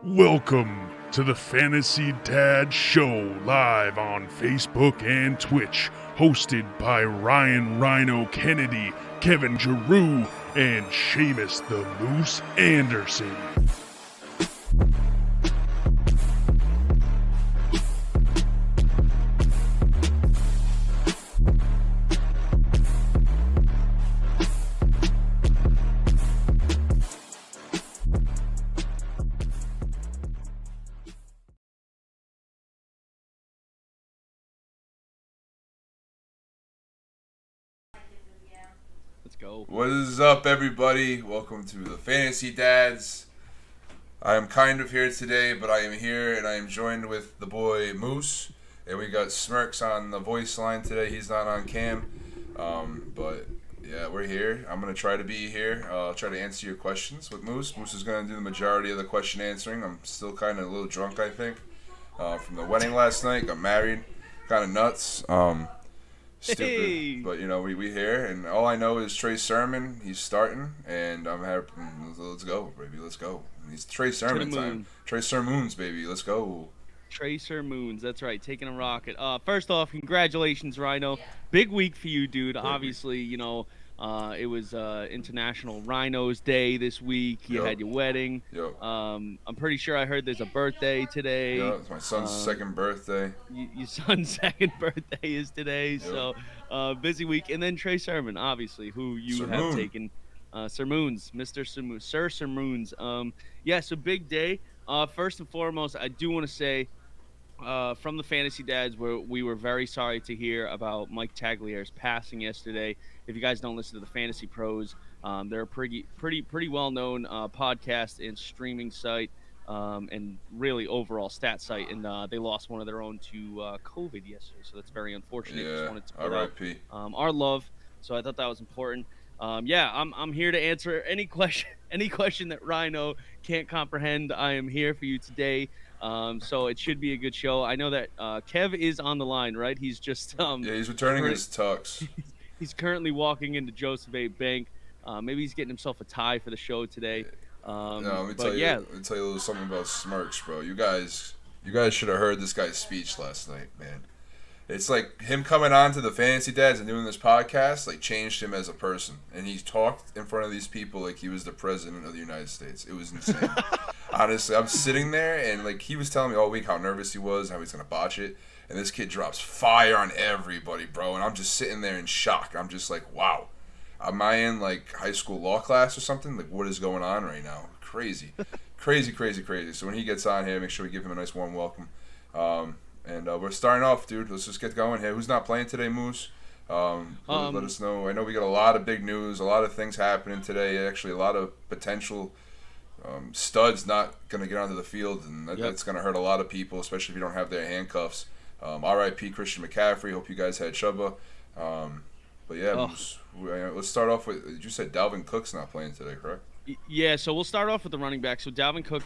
Welcome to the Fantasy Dad Show, live on Facebook and Twitch, hosted by Ryan Rhino Kennedy, Kevin Giroux, and Seamus the Moose Anderson. What is up, everybody? Welcome to the Fantasy Dads. I am kind of here today, but I am here, and I am joined with the boy Moose, and we got Smirks on the voice line today. He's not on cam, but yeah, we're here. I'm gonna try to be here. I'll try to answer your questions with Moose. Moose is gonna do the majority of the question answering. I'm still kind of a little drunk, I think, from the wedding last night. Got married, kind of nuts. Stupid, hey. But you know we here, and all I know is Trey Sermon. He's starting, and I'm happy. Let's go, baby. Let's go. It's Trey Sermon time. Trey Sermons, baby. Let's go. Trey Sermons, that's right. Taking a rocket. First off, congratulations, Rhino. Big week for you, dude. Obviously, you know, it was International Rhinos Day this week. You had your wedding. I'm pretty sure I heard there's a birthday today. Yeah, it's my son's second birthday. Your son's second birthday is today, so busy week. And then Trey Sermon, obviously, who you have taken. Sermons, Mr. Sermons, Sir Sermons. Yeah, so big day. First and foremost, I do want to say from the Fantasy Dads, we were very sorry to hear about Mike Tagliafer's passing yesterday. If you guys don't listen to the Fantasy Pros, they're a pretty well-known podcast and streaming site, and really overall stat site. And they lost one of their own to COVID yesterday, so that's very unfortunate. Yeah, just wanted to put R.I.P. Our love. So I thought that was important. Yeah, I'm here to answer any question that Rhino can't comprehend. I am here for you today. So it should be a good show. I know that Kev is on the line, right? He's just he's returning his tux. He's currently walking into Joseph A. Bank. Maybe he's getting himself a tie for the show today. No, let me tell you a little something about Smirks, bro. You guys should have heard this guy's speech last night, man. It's like him coming on to the Fantasy Dads and doing this podcast, like, changed him as a person. And he talked in front of these people like he was the president of the United States. It was insane. Honestly, I'm sitting there, and like he was telling me all week how nervous he was, how he's going to botch it. And this kid drops fire on everybody, bro. And I'm just sitting there in shock. I'm just like, wow. Am I in, like, high school law class or something? Like, what is going on right now? Crazy. Crazy. So when he gets on here, make sure we give him a nice warm welcome. And we're starting off, dude. Let's just get going here. Who's not playing today, Moose? Let us know. I know we got a lot of big news, a lot of things happening today. Actually, a lot of potential studs not going to get onto the field, and that's going to hurt a lot of people, especially if you don't have their handcuffs. R.I.P. Christian McCaffrey. Hope you guys had Chubba. But yeah, Moose, let's start off with, you said Dalvin Cook's not playing today, correct? Yeah, so we'll start off with the running back. So Dalvin Cook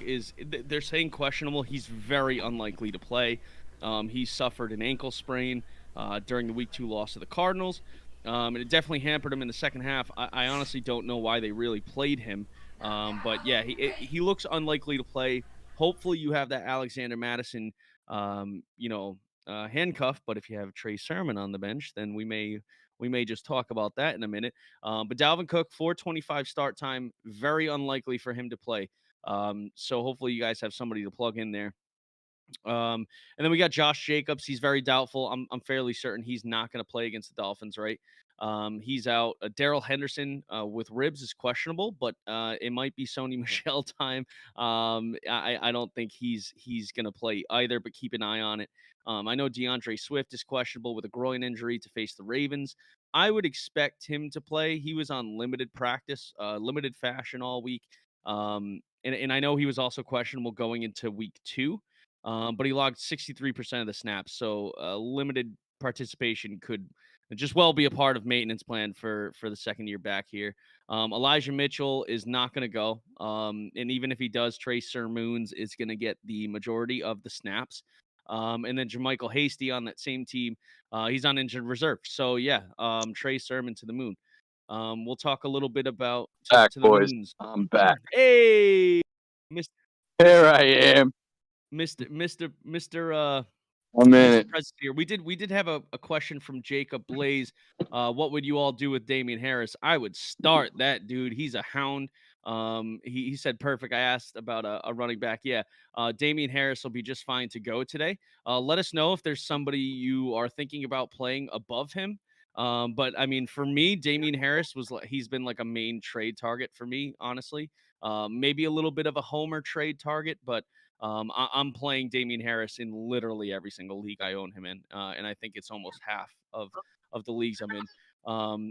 they're saying questionable. He's very unlikely to play. He suffered an ankle sprain during the Week 2 loss to the Cardinals, and it definitely hampered him in the second half. I honestly don't know why they really played him, but yeah, he looks unlikely to play. Hopefully you have that Alexander Madison, handcuff, but if you have Trey Sermon on the bench, then we may just talk about that in a minute. But Dalvin Cook, 4:25 start time, very unlikely for him to play. So hopefully you guys have somebody to plug in there. And then we got Josh Jacobs. He's very doubtful. I'm fairly certain he's not going to play against the Dolphins, right? He's out. Darrell Henderson with ribs is questionable, but it might be Sony Michel time. I don't think he's going to play either, but keep an eye on it. I know DeAndre Swift is questionable with a groin injury to face the Ravens. I would expect him to play. He was on limited practice, limited fashion all week. And I know he was also questionable going into Week 2. But he logged 63% of the snaps, so limited participation could just well be a part of maintenance plan for the second year back here. Elijah Mitchell is not going to go, and even if he does, Trey Sermons is going to get the majority of the snaps. And then Jermichael Hasty on that same team, he's on injured reserve. So yeah, Trey Sermon to the moon. We'll talk a little bit about back, to the boys. moons. I'm back. Hey, Here I am. Mr. 1 minute. Mr. President here. We did have a question from Jacob Blaze. What would you all do with Damian Harris? I would start that dude. He's a hound. He said perfect. I asked about a running back. Yeah, Damian Harris will be just fine to go today. Let us know if there's somebody you are thinking about playing above him. But I mean, for me, Damian Harris he's been like a main trade target for me, honestly. Maybe a little bit of a homer trade target, but I'm playing Damian Harris in literally every single league I own him in, and I think it's almost half of the leagues I'm in.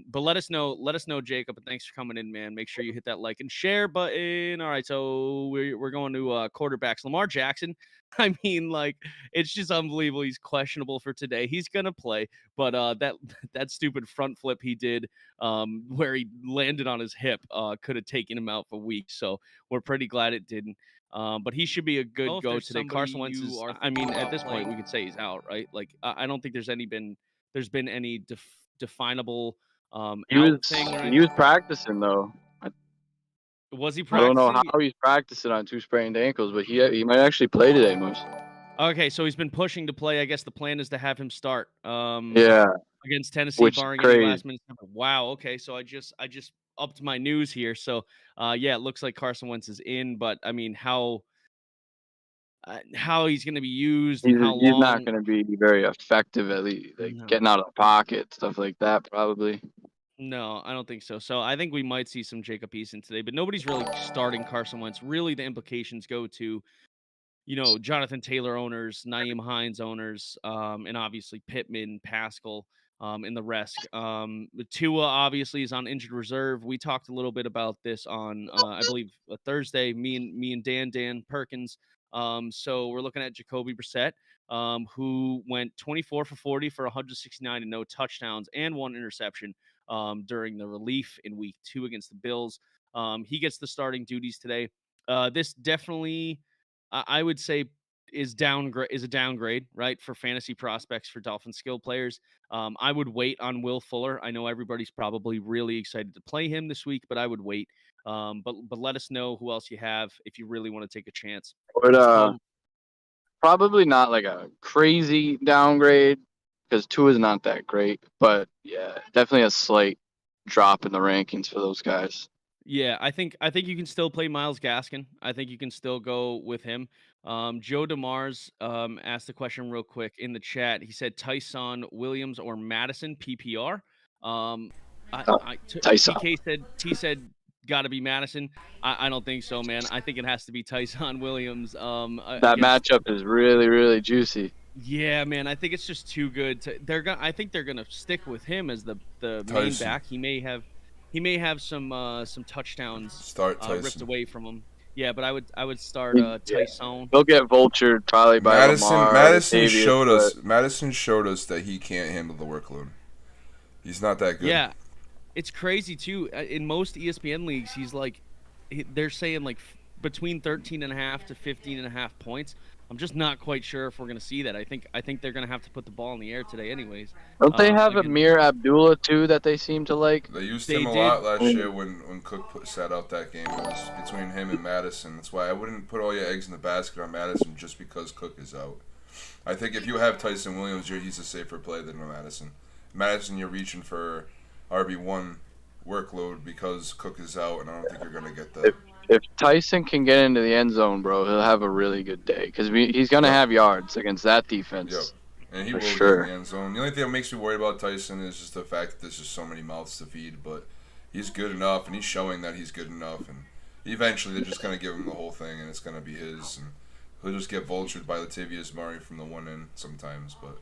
But let us know, Jacob, and thanks for coming in, man. Make sure you hit that like and share button. All right, so we're going to quarterbacks. Lamar Jackson. I mean, like, it's just unbelievable. He's questionable for today. He's gonna play, but that stupid front flip he did, where he landed on his hip, could have taken him out for weeks. So we're pretty glad it didn't. But he should be a good go today. Carson Wentz is, I mean, at this point, we could say he's out, right? Like, I don't think there's been any definable He was practicing though. Was he I don't practicing? know how he's practicing on 2 sprained ankles, but he might actually play today, Moose. Okay, so he's been pushing to play. I guess the plan is to have him start. Yeah. Against Tennessee, Which barring is any crazy. last minute. Wow. Okay, so I just upped my news here. So yeah, it looks like Carson Wentz is in, but I mean, how he's going to be used and how long? He's not going to be very effective at least, like getting out of the pocket, stuff like that, probably. No, I don't think so. So I think we might see some Jacob Eason today, but nobody's really starting Carson Wentz. Really, the implications go to, Jonathan Taylor owners, Nyheim Hines owners, and obviously Pittman, Pascal, and the rest. Tua obviously is on injured reserve. We talked a little bit about this on, I believe, a Thursday. Me and Dan Perkins. So we're looking at Jacoby Brissette, who went 24 for 40 for 169 and no touchdowns and 1 interception during the relief in week 2 against the Bills. He gets the starting duties today. This definitely, I would say, is a downgrade, right, for fantasy prospects for Dolphin skill players. I would wait on Will Fuller. I know everybody's probably really excited to play him this week, but I would wait. But let us know who else you have if you really want to take a chance. But probably not like a crazy downgrade because Tua is not that great. But yeah, definitely a slight drop in the rankings for those guys. Yeah, I think you can still play Myles Gaskin. I think you can still go with him. Joe DeMars asked a question real quick in the chat. He said Tyson Williams or Madison PPR. Tyson. T said got to be Madison. I don't think so, man. I think it has to be Tyson Williams. That matchup is really, really juicy. Yeah, man. I think it's just too good. I think they're gonna stick with him as the main back. He may have some touchdowns ripped away from him. Yeah, but I would start Tyson. He'll get vultured probably by Lamar. Madison showed us that he can't handle the workload. He's not that good. Yeah, it's crazy too. In most ESPN leagues, he's like, they're saying like between 13.5 to 15.5 points. I'm just not quite sure if we're gonna see that. I think they're gonna have to put the ball in the air today, anyways. Don't they have Amir Abdullah too that they seem to like? They used him a lot last year when Cook sat out that game. It was between him and Madison. That's why I wouldn't put all your eggs in the basket on Madison just because Cook is out. I think if you have Tyson Williams, he's a safer play than Madison. Madison, you're reaching for RB1 workload because Cook is out, and I don't think you're gonna get that. If Tyson can get into the end zone, bro, he'll have a really good day because he's going to have yards against that defense. Yep. And he will get in the end zone. The only thing that makes me worried about Tyson is just the fact that there's just so many mouths to feed, but he's good enough, and he's showing that he's good enough, and eventually they're just going to give him the whole thing, and it's going to be his, and he'll just get vultured by Latavius Murray from the one end sometimes, but...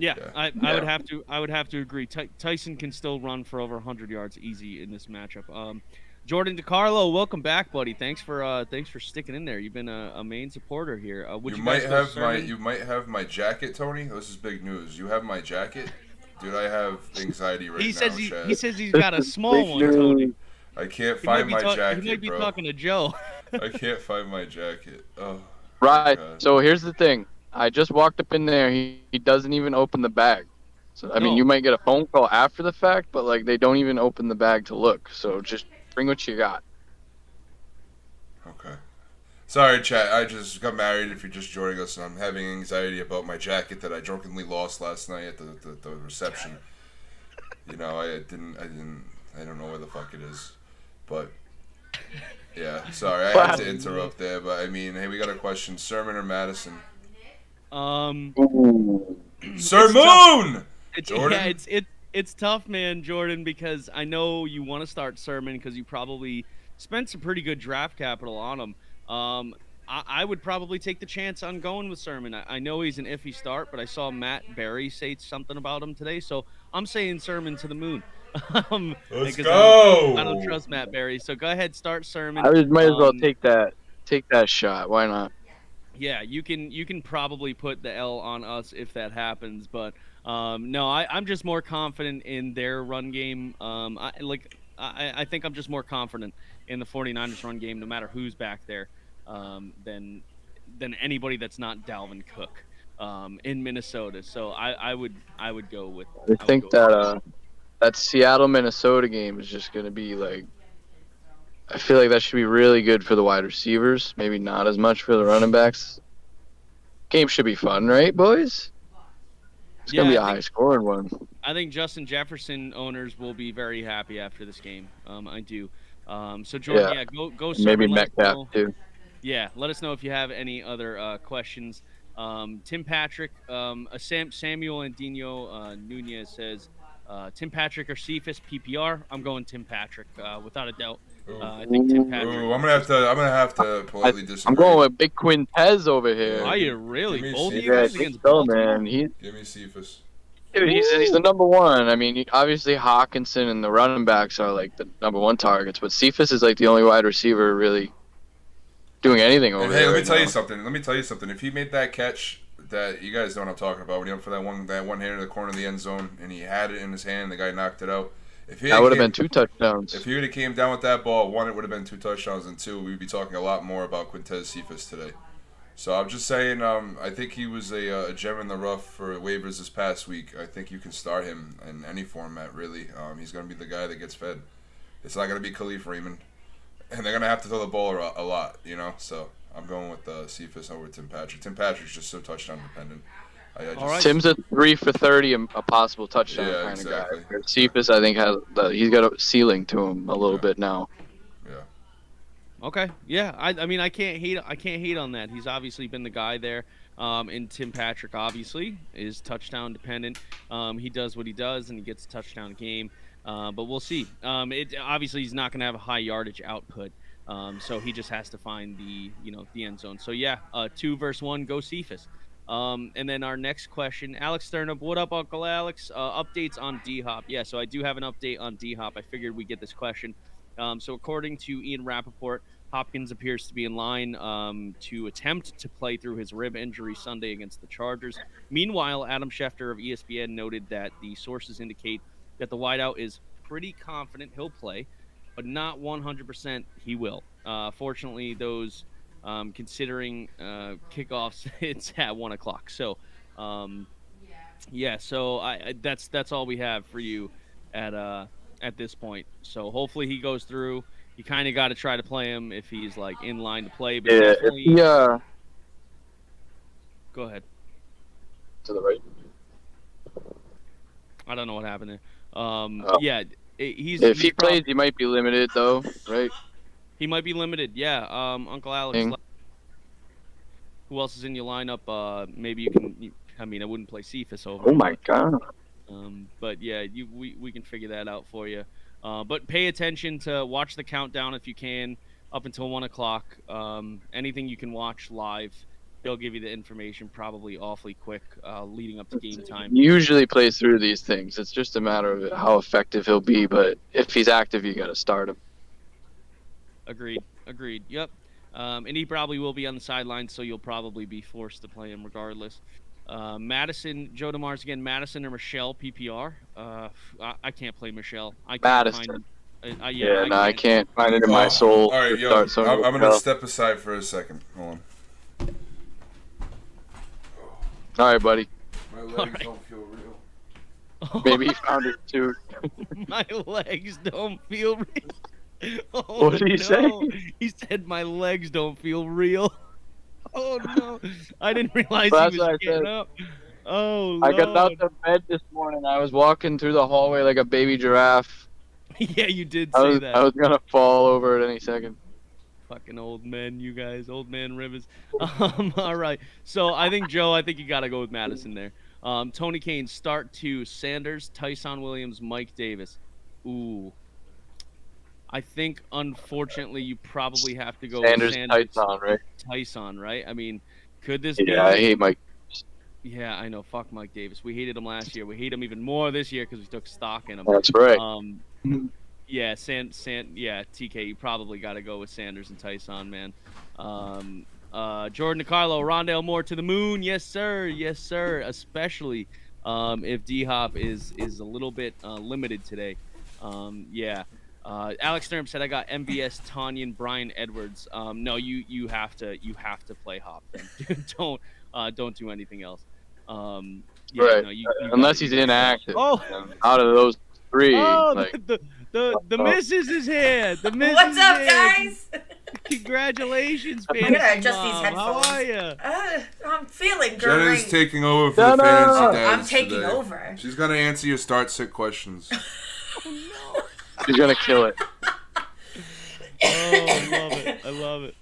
I would have to agree. Tyson can still run for over 100 yards easy in this matchup. Jordan DiCarlo, welcome back, buddy. Thanks for sticking in there. You've been a main supporter here. You might have my jacket, Tony. This is big news. You have my jacket, dude. I have anxiety right now. He says he's got a small one, Tony. I can't find my jacket, He might be bro. talking to Joe. I can't find my jacket. Oh. Right. So here's the thing. I just walked up in there. He doesn't even open the bag. So, I mean, you might get a phone call after the fact, but like they don't even open the bag to look. So just bring what you got. Okay. Sorry, chat. I just got married. If you're just joining us, and I'm having anxiety about my jacket that I drunkenly lost last night at the reception. You know, I don't know where the fuck it is, but yeah. Sorry, I had to interrupt there. But I mean, hey, we got a question: Sermon or Madison? Sermon. It's tough, man, Jordan, because I know you want to start Sermon because you probably spent some pretty good draft capital on him. I would probably take the chance on going with Sermon. I know he's an iffy start, but I saw Matt Berry say something about him today, so I'm saying Sermon to the moon. Let's go. I don't trust Matt Berry, so go ahead, start Sermon. I might as well take that shot. Why not? Yeah, you can probably put the L on us if that happens, but no, I'm just more confident in their run game. I think I'm just more confident in the 49ers run game, no matter who's back there, than anybody that's not Dalvin Cook in Minnesota. So I would go with. I think that Seattle Minnesota game is just gonna be like. I feel like that should be really good for the wide receivers. Maybe not as much for the running backs. Game should be fun, right, boys? It's going to be a high-scoring one. I think Justin Jefferson owners will be very happy after this game. I do. So, Jordan, go maybe Metcalf, too. Yeah, let us know if you have any other questions. Tim Patrick, Samuel Andino Nunez says, Tim Patrick or Cephas PPR. I'm going Tim Patrick without a doubt. I think Tim Patrick. I'm gonna have to politely disagree. I'm going with Big Quintez over here. Are you really? Both of you guys against Baltimore? Man. Give me Cephas. Dude, he's the number one. I mean, obviously Hawkinson and the running backs are like the number one targets, but Cephas is like the only wide receiver really doing anything over there. Hey, let me tell you something. If he made that catch, that you guys know what I'm talking about, when he went for that one hand in the corner of the end zone and he had it in his hand, the guy knocked it out. That would have been 2 touchdowns. If he would have came down with that ball, 1, it would have been 2 touchdowns, and 2, we'd be talking a lot more about Quintez Cephas today. So I'm just saying, I think he was a gem in the rough for waivers this past week. I think you can start him in any format, really. He's going to be the guy that gets fed. It's not going to be Khalif Raymond, and they're going to have to throw the ball a lot, you know. So I'm going with Cephas over Tim Patrick. Tim Patrick's just so touchdown dependent. Tim's a 3 for 30, a possible touchdown kind of guy. Cephas, I think, he's got a ceiling to him a little bit now. Yeah. Okay. Yeah. I mean, I can't hate on that. He's obviously been the guy there. And Tim Patrick obviously is touchdown dependent. He does what he does, and he gets a touchdown game. But we'll see. Obviously he's not going to have a high yardage output. So he just has to find the end zone. So yeah, 2 versus 1, go Cephas. And then our next question, Alex Sternup. What up, Uncle Alex? Updates on D-Hop. Yeah, so I do have an update on D-Hop. I figured we'd get this question. So according to Ian Rappaport, Hopkins appears to be in line to attempt to play through his rib injury Sunday against the Chargers. Meanwhile, Adam Schefter of ESPN noted that the sources indicate that the wideout is pretty confident he'll play, but not 100% he will. Fortunately, those... considering kickoffs, it's at 1 o'clock. So, so that's all we have for you at this point. So hopefully he goes through. You kind of got to try to play him if he's like in line to play. But go ahead. To the right. I don't know what happened there. If he plays, he might be limited though, right? He might be limited, yeah. Uncle Alex. Who else is in your lineup? Maybe you can. I mean, I wouldn't play Cephas over. Oh my god. But yeah, we can figure that out for you. But pay attention to watch the countdown if you can, up until 1 o'clock. Anything you can watch live, they'll give you the information probably awfully quick, leading up to game time. He usually plays through these things. It's just a matter of how effective he'll be. But if he's active, you got to start him. Agreed. Yep. And he probably will be on the sidelines, so you'll probably be forced to play him regardless. Madison, Joe DeMars again. Madison or Michelle PPR? I can't play Michelle. I can't Madison. I can't find it in my soul. All right, yo, I'm gonna step aside for a second. Hold on. All right, buddy. My legs don't feel real. Maybe he found it too. My legs don't feel real. Oh, What did he say? He said my legs don't feel real. Oh no! I didn't realize Well, he that's was what I getting said. up. Oh, I got out Lord. of bed this morning. I was walking through the hallway like a baby giraffe. Yeah, you did I say was, that. I was gonna fall over at any second. Fucking old men, you guys, old man Rivers. All right. So I think you gotta go with Madison there. Tony Kane, start 2, Sanders, Tyson Williams, Mike Davis. Ooh. I think, unfortunately, you probably have to go Sanders, with Sanders. right? Tyson, right? I mean, could this Yeah, I hate Mike. Yeah, I know. Fuck Mike Davis. We hated him last year. We hate him even more this year because we took stock in him. That's right. Yeah, yeah, TK, you probably got to go with Sanders and Tyson, man. Jordan DeCarlo, Rondale Moore to the moon. Yes, sir. Yes, sir. Especially if D-Hop is a little bit limited today. Yeah. Alex Sturm said I got MVS, Tanyan, Brian Edwards. No, you have to play Hop. Don't do anything else. Yeah, right. No, unless he's inactive. Oh, out of those 3, the missus is here. The missus What's up, is guys? Congratulations, I'm fantasy gonna adjust these mom. headphones. How are you? I'm feeling great. Jenna's taking over for the fantasy dads I'm taking today. over. She's gonna answer your start-sit questions. She's gonna kill it. Oh, I love it. I love it.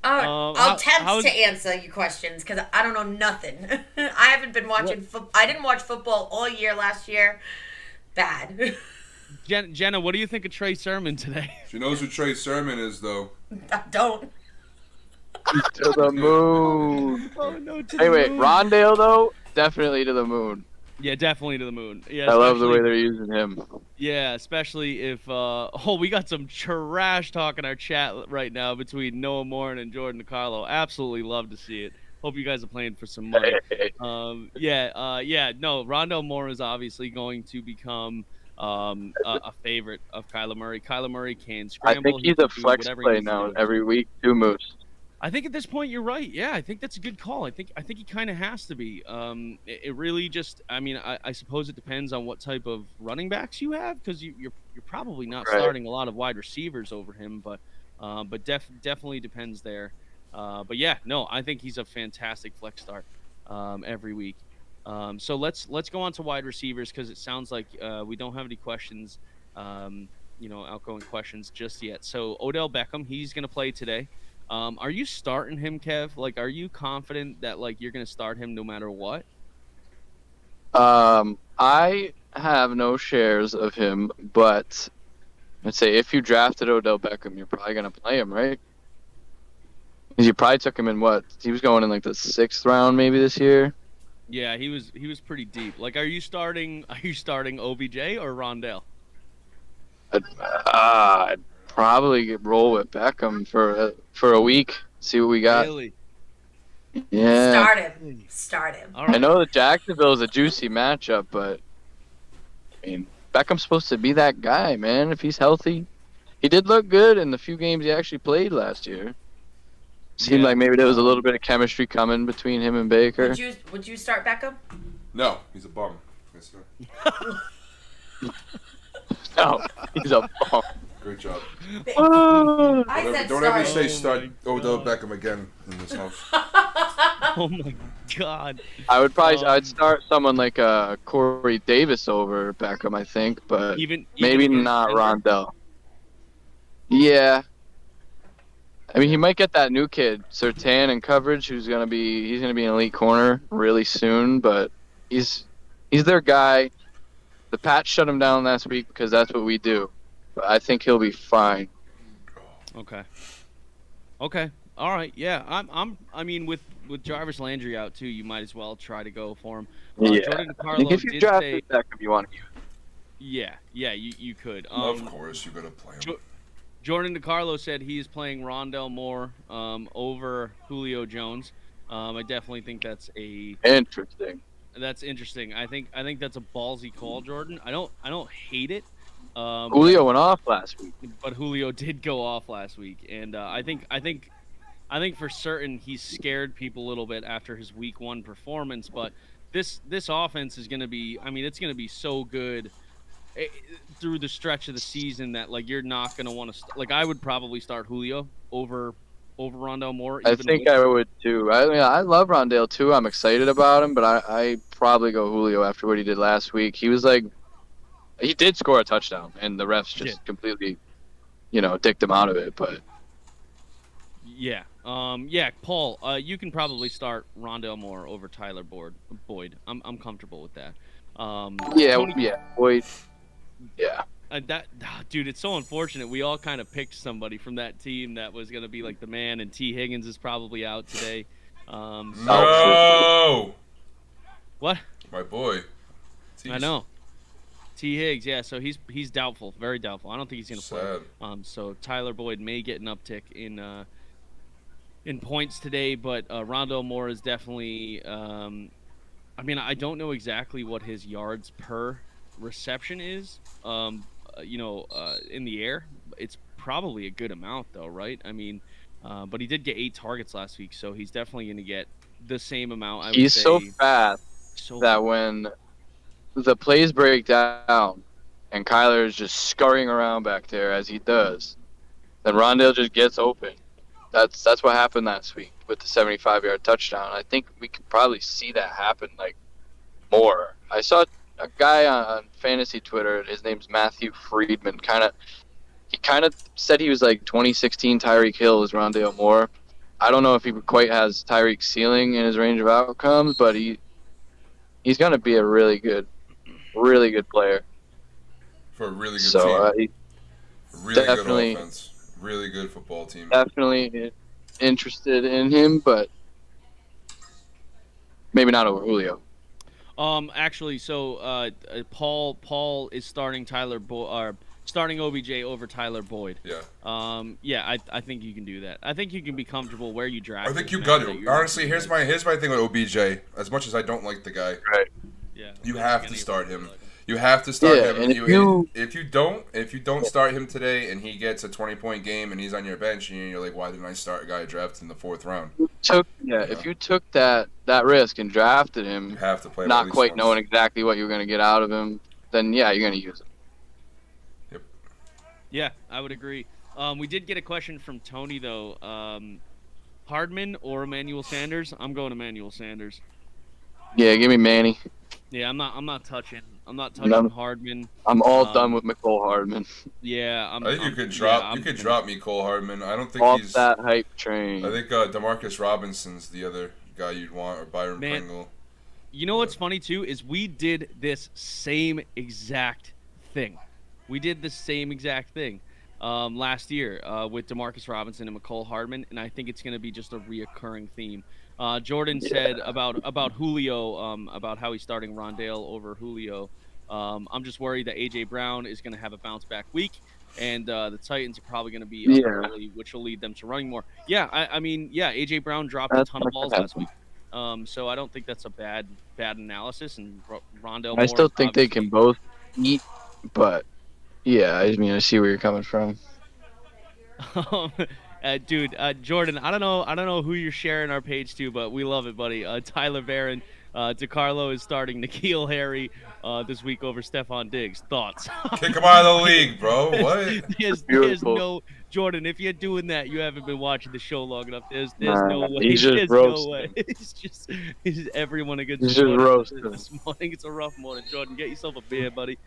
I'll attempt to answer your questions because I don't know nothing. I haven't been watching. I didn't watch football all year last year. Bad. Jenna, what do you think of Trey Sermon today? She knows who Trey Sermon is, though. I don't. To the moon. Oh no! Wait, Rondale though, definitely to the moon. Yeah, definitely to the moon. Yeah, I love the way they're using him. Yeah, especially if we got some trash talk in our chat right now between Noah Moore and Jordan DeCarlo. Absolutely love to see it. Hope you guys are playing for some money. No, Rondo Moore is obviously going to become a favorite of Kyler Murray. Kyler Murray can scramble. I think he's a flex play now every week, 2 moves. I think at this point you're right. Yeah, I think that's a good call. I think he kind of has to be. It really just. I mean, I suppose it depends on what type of running backs you have because you're probably not starting a lot of wide receivers over him, but definitely depends there. But yeah, no, I think he's a fantastic flex start every week. So let's go on to wide receivers because it sounds like we don't have any questions, outgoing questions just yet. So Odell Beckham, he's gonna play today. Are you starting him, Kev? Like, are you confident that like you're gonna start him no matter what? I have no shares of him, but let's say if you drafted Odell Beckham, you're probably gonna play him, right? Because you probably took him in what? He was going in like the 6th round maybe this year. Yeah, he was pretty deep. Like, are you starting OBJ or Rondale? I'd probably roll with Beckham for a week. See what we got. Really? Yeah. Start him. All right. I know that Jacksonville is a juicy matchup, but I mean Beckham's supposed to be that guy, man. If he's healthy, he did look good in the few games he actually played last year. Seemed like maybe there was a little bit of chemistry coming between him and Baker. Would you start Beckham? No, he's a bum. Yes, sir. No, he's a bum. Great job. Don't ever say start Odell Beckham again in this house. Oh my God. I'd start someone like Corey Davis over Beckham, I think, but maybe not Rondell. Yeah. I mean, he might get that new kid, Surtain, in coverage, he's gonna be an elite corner really soon, but he's their guy. The Pats shut him down last week because that's what we do. But I think he'll be fine. Okay. All right. Yeah. I mean, with Jarvis Landry out too, you might as well try to go for him. Jordan I think if you drafted Beckham, you want to use him. Yeah. You could. Of course, you gotta play him. Jordan DeCarlo said he's playing Rondale Moore over Julio Jones. I definitely think that's interesting. That's interesting. I think that's a ballsy call, Jordan. I don't hate it. Julio went off last week, but Julio did go off last week, and I think I think for certain he's scared people a little bit after his week 1 performance, but this offense is going to be, I mean, it's going to be so good through the stretch of the season that like you're not going to want to like I would probably start Julio over Rondo Moore. I think I would too. I mean, I love Rondale too. I'm excited about him, but I probably go Julio after what he did last week. He was like, he did score a touchdown, and the refs just completely, dicked him out of it. But yeah, Paul, you can probably start Rondale Moore over Tyler Boyd. I'm comfortable with that. Boyd. Yeah. Dude, it's so unfortunate. We all kind of picked somebody from that team that was going to be like the man, and T. Higgins is probably out today. No! What? My boy. I know. T. Higgs, yeah, so he's doubtful, very doubtful. I don't think he's going to play. So Tyler Boyd may get an uptick in points today, but Rondo Moore is definitely I mean, I don't know exactly what his yards per reception is. In the air, it's probably a good amount though, right? I mean, but he did get 8 targets last week, so he's definitely going to get the same amount. He's so fast that when the plays break down and Kyler is just scurrying around back there as he does, then Rondale just gets open. That's what happened last week with the 75-yard touchdown. I think we could probably see that happen like more. I saw a guy on fantasy Twitter, his name's Matthew Friedman, he kind of said he was like 2016 Tyreek Hill is Rondale Moore. I don't know if he quite has Tyreek's ceiling in his range of outcomes, but he's going to be a really good player. For a really good team. Really definitely, good offense. Really good football team. Definitely interested in him, but maybe not over Julio. Actually, so Paul is starting starting OBJ over Tyler Boyd. Yeah. I think you can do that. I think you can be comfortable where you draft. I think you got to. Honestly, here's my thing with OBJ. As much as I don't like the guy, right? Yeah. You have to start him. You have to start him. And if you don't start him today and he gets a 20-point game and he's on your bench and you're like, why didn't I start a guy drafted in the 4th round? If you took that risk and drafted him, you have to play not quite knowing exactly what you're going to get out of him, then yeah, you're going to use him. Yep. Yeah, I would agree. We did get a question from Tony though. Hardman or Emmanuel Sanders? I'm going Emmanuel Sanders. Yeah, give me Manny. Yeah, I'm not touching Hardman. I'm all done with McCole Hardman. Yeah, I think you could drop McCole Hardman. I don't think he's that hype train. I think Demarcus Robinson's the other guy you'd want, or Byron Pringle. You know what's funny too is we did this same exact thing. Last year with Demarcus Robinson and McCole Hardman, and I think it's going to be just a reoccurring theme. Jordan said about Julio, about how he's starting Rondale over Julio. I'm just worried that A.J. Brown is going to have a bounce-back week, and the Titans are probably going to be up early, which will lead them to running more. Yeah, I mean, A.J. Brown dropped a ton of balls last week. So I don't think that's a bad analysis. And Rondale Moore, I still think they can both eat, but yeah, I mean, I see where you're coming from. Jordan, I don't know who you're sharing our page to, but we love it, buddy. Tyler Barron, DeCarlo is starting N'Keal Harry this week over Stephon Diggs. Thoughts? Kick him out of the league, bro. What? There's no Jordan. If you're doing that, you haven't been watching the show long enough. There's no way. There's no way. It's everyone against Jordan this morning. It's a rough morning. Jordan, get yourself a beer, buddy.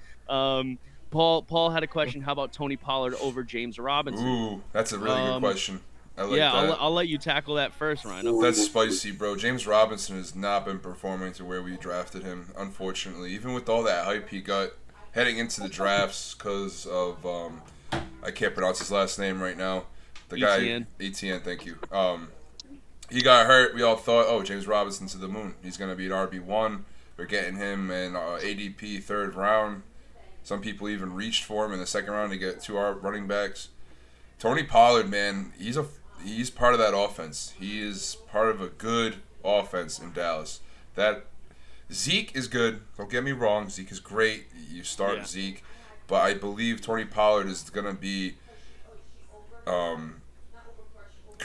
Paul had a question. How about Tony Pollard over James Robinson? Ooh, that's a really good question. I like that. I'll let you tackle that first, Ryan. That's spicy, bro. James Robinson has not been performing to where we drafted him, unfortunately. Even with all that hype he got heading into the drafts because of I can't pronounce his last name right now. The guy Etienne, thank you. He got hurt. We all thought, James Robinson to the moon. He's gonna be an RB1. We're getting him in ADP 3rd round. Some people even reached for him in the 2nd round to get 2 running backs. Tony Pollard, man, he's part of that offense. He is part of a good offense in Dallas. That Zeke is good. Don't get me wrong. Zeke is great. You start Zeke. But I believe Tony Pollard is going to be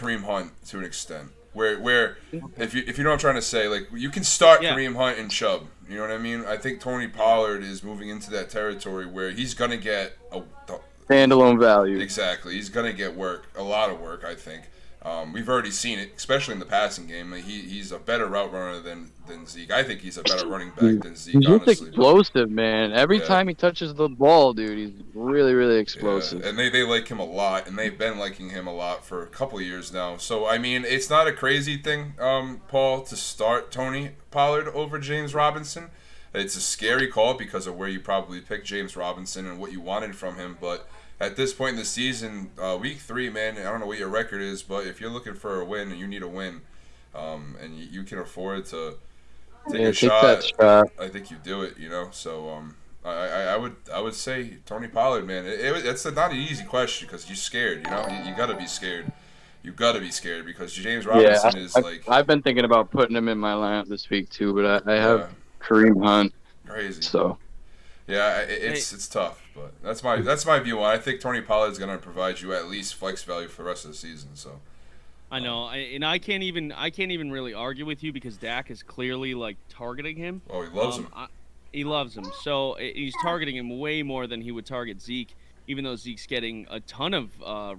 Kareem Hunt to an extent. Where if you know what I'm trying to say, like you can start Kareem Hunt and Chubb. You know what I mean? I think Tony Pollard is moving into that territory where he's gonna get standalone value. Exactly, he's gonna get a lot of work. I think we've already seen it, especially in the passing game. He's a better route runner than Zeke. I think he's a better running back than Zeke. He's honestly, explosive, man. Every time he touches the ball, dude, he's really, really explosive. Yeah. And they like him a lot, and they've been liking him a lot for a couple of years now. So I mean, it's not a crazy thing, Paul, to start Tony Pollard over James Robinson. It's a scary call because of where you probably picked James Robinson and what you wanted from him, but at this point in the season, week 3, man, I don't know what your record is, but if you're looking for a win and you need a win, and you can afford to take a shot, I think you do it, you know. So I would say Tony Pollard, man. It's not an easy question because you're scared, you know. You got to be scared. You got to be scared because James Robinson is like. I've been thinking about putting him in my lineup this week too, but I have Kareem Hunt. Crazy. So. Yeah, it's tough, but that's my view on it. I think Tony Pollard's going to provide you at least flex value for the rest of the season. So I know, and I can't even really argue with you because Dak is clearly like targeting him. Oh, he loves him. He loves him, so he's targeting him way more than he would target Zeke, even though Zeke's getting a ton of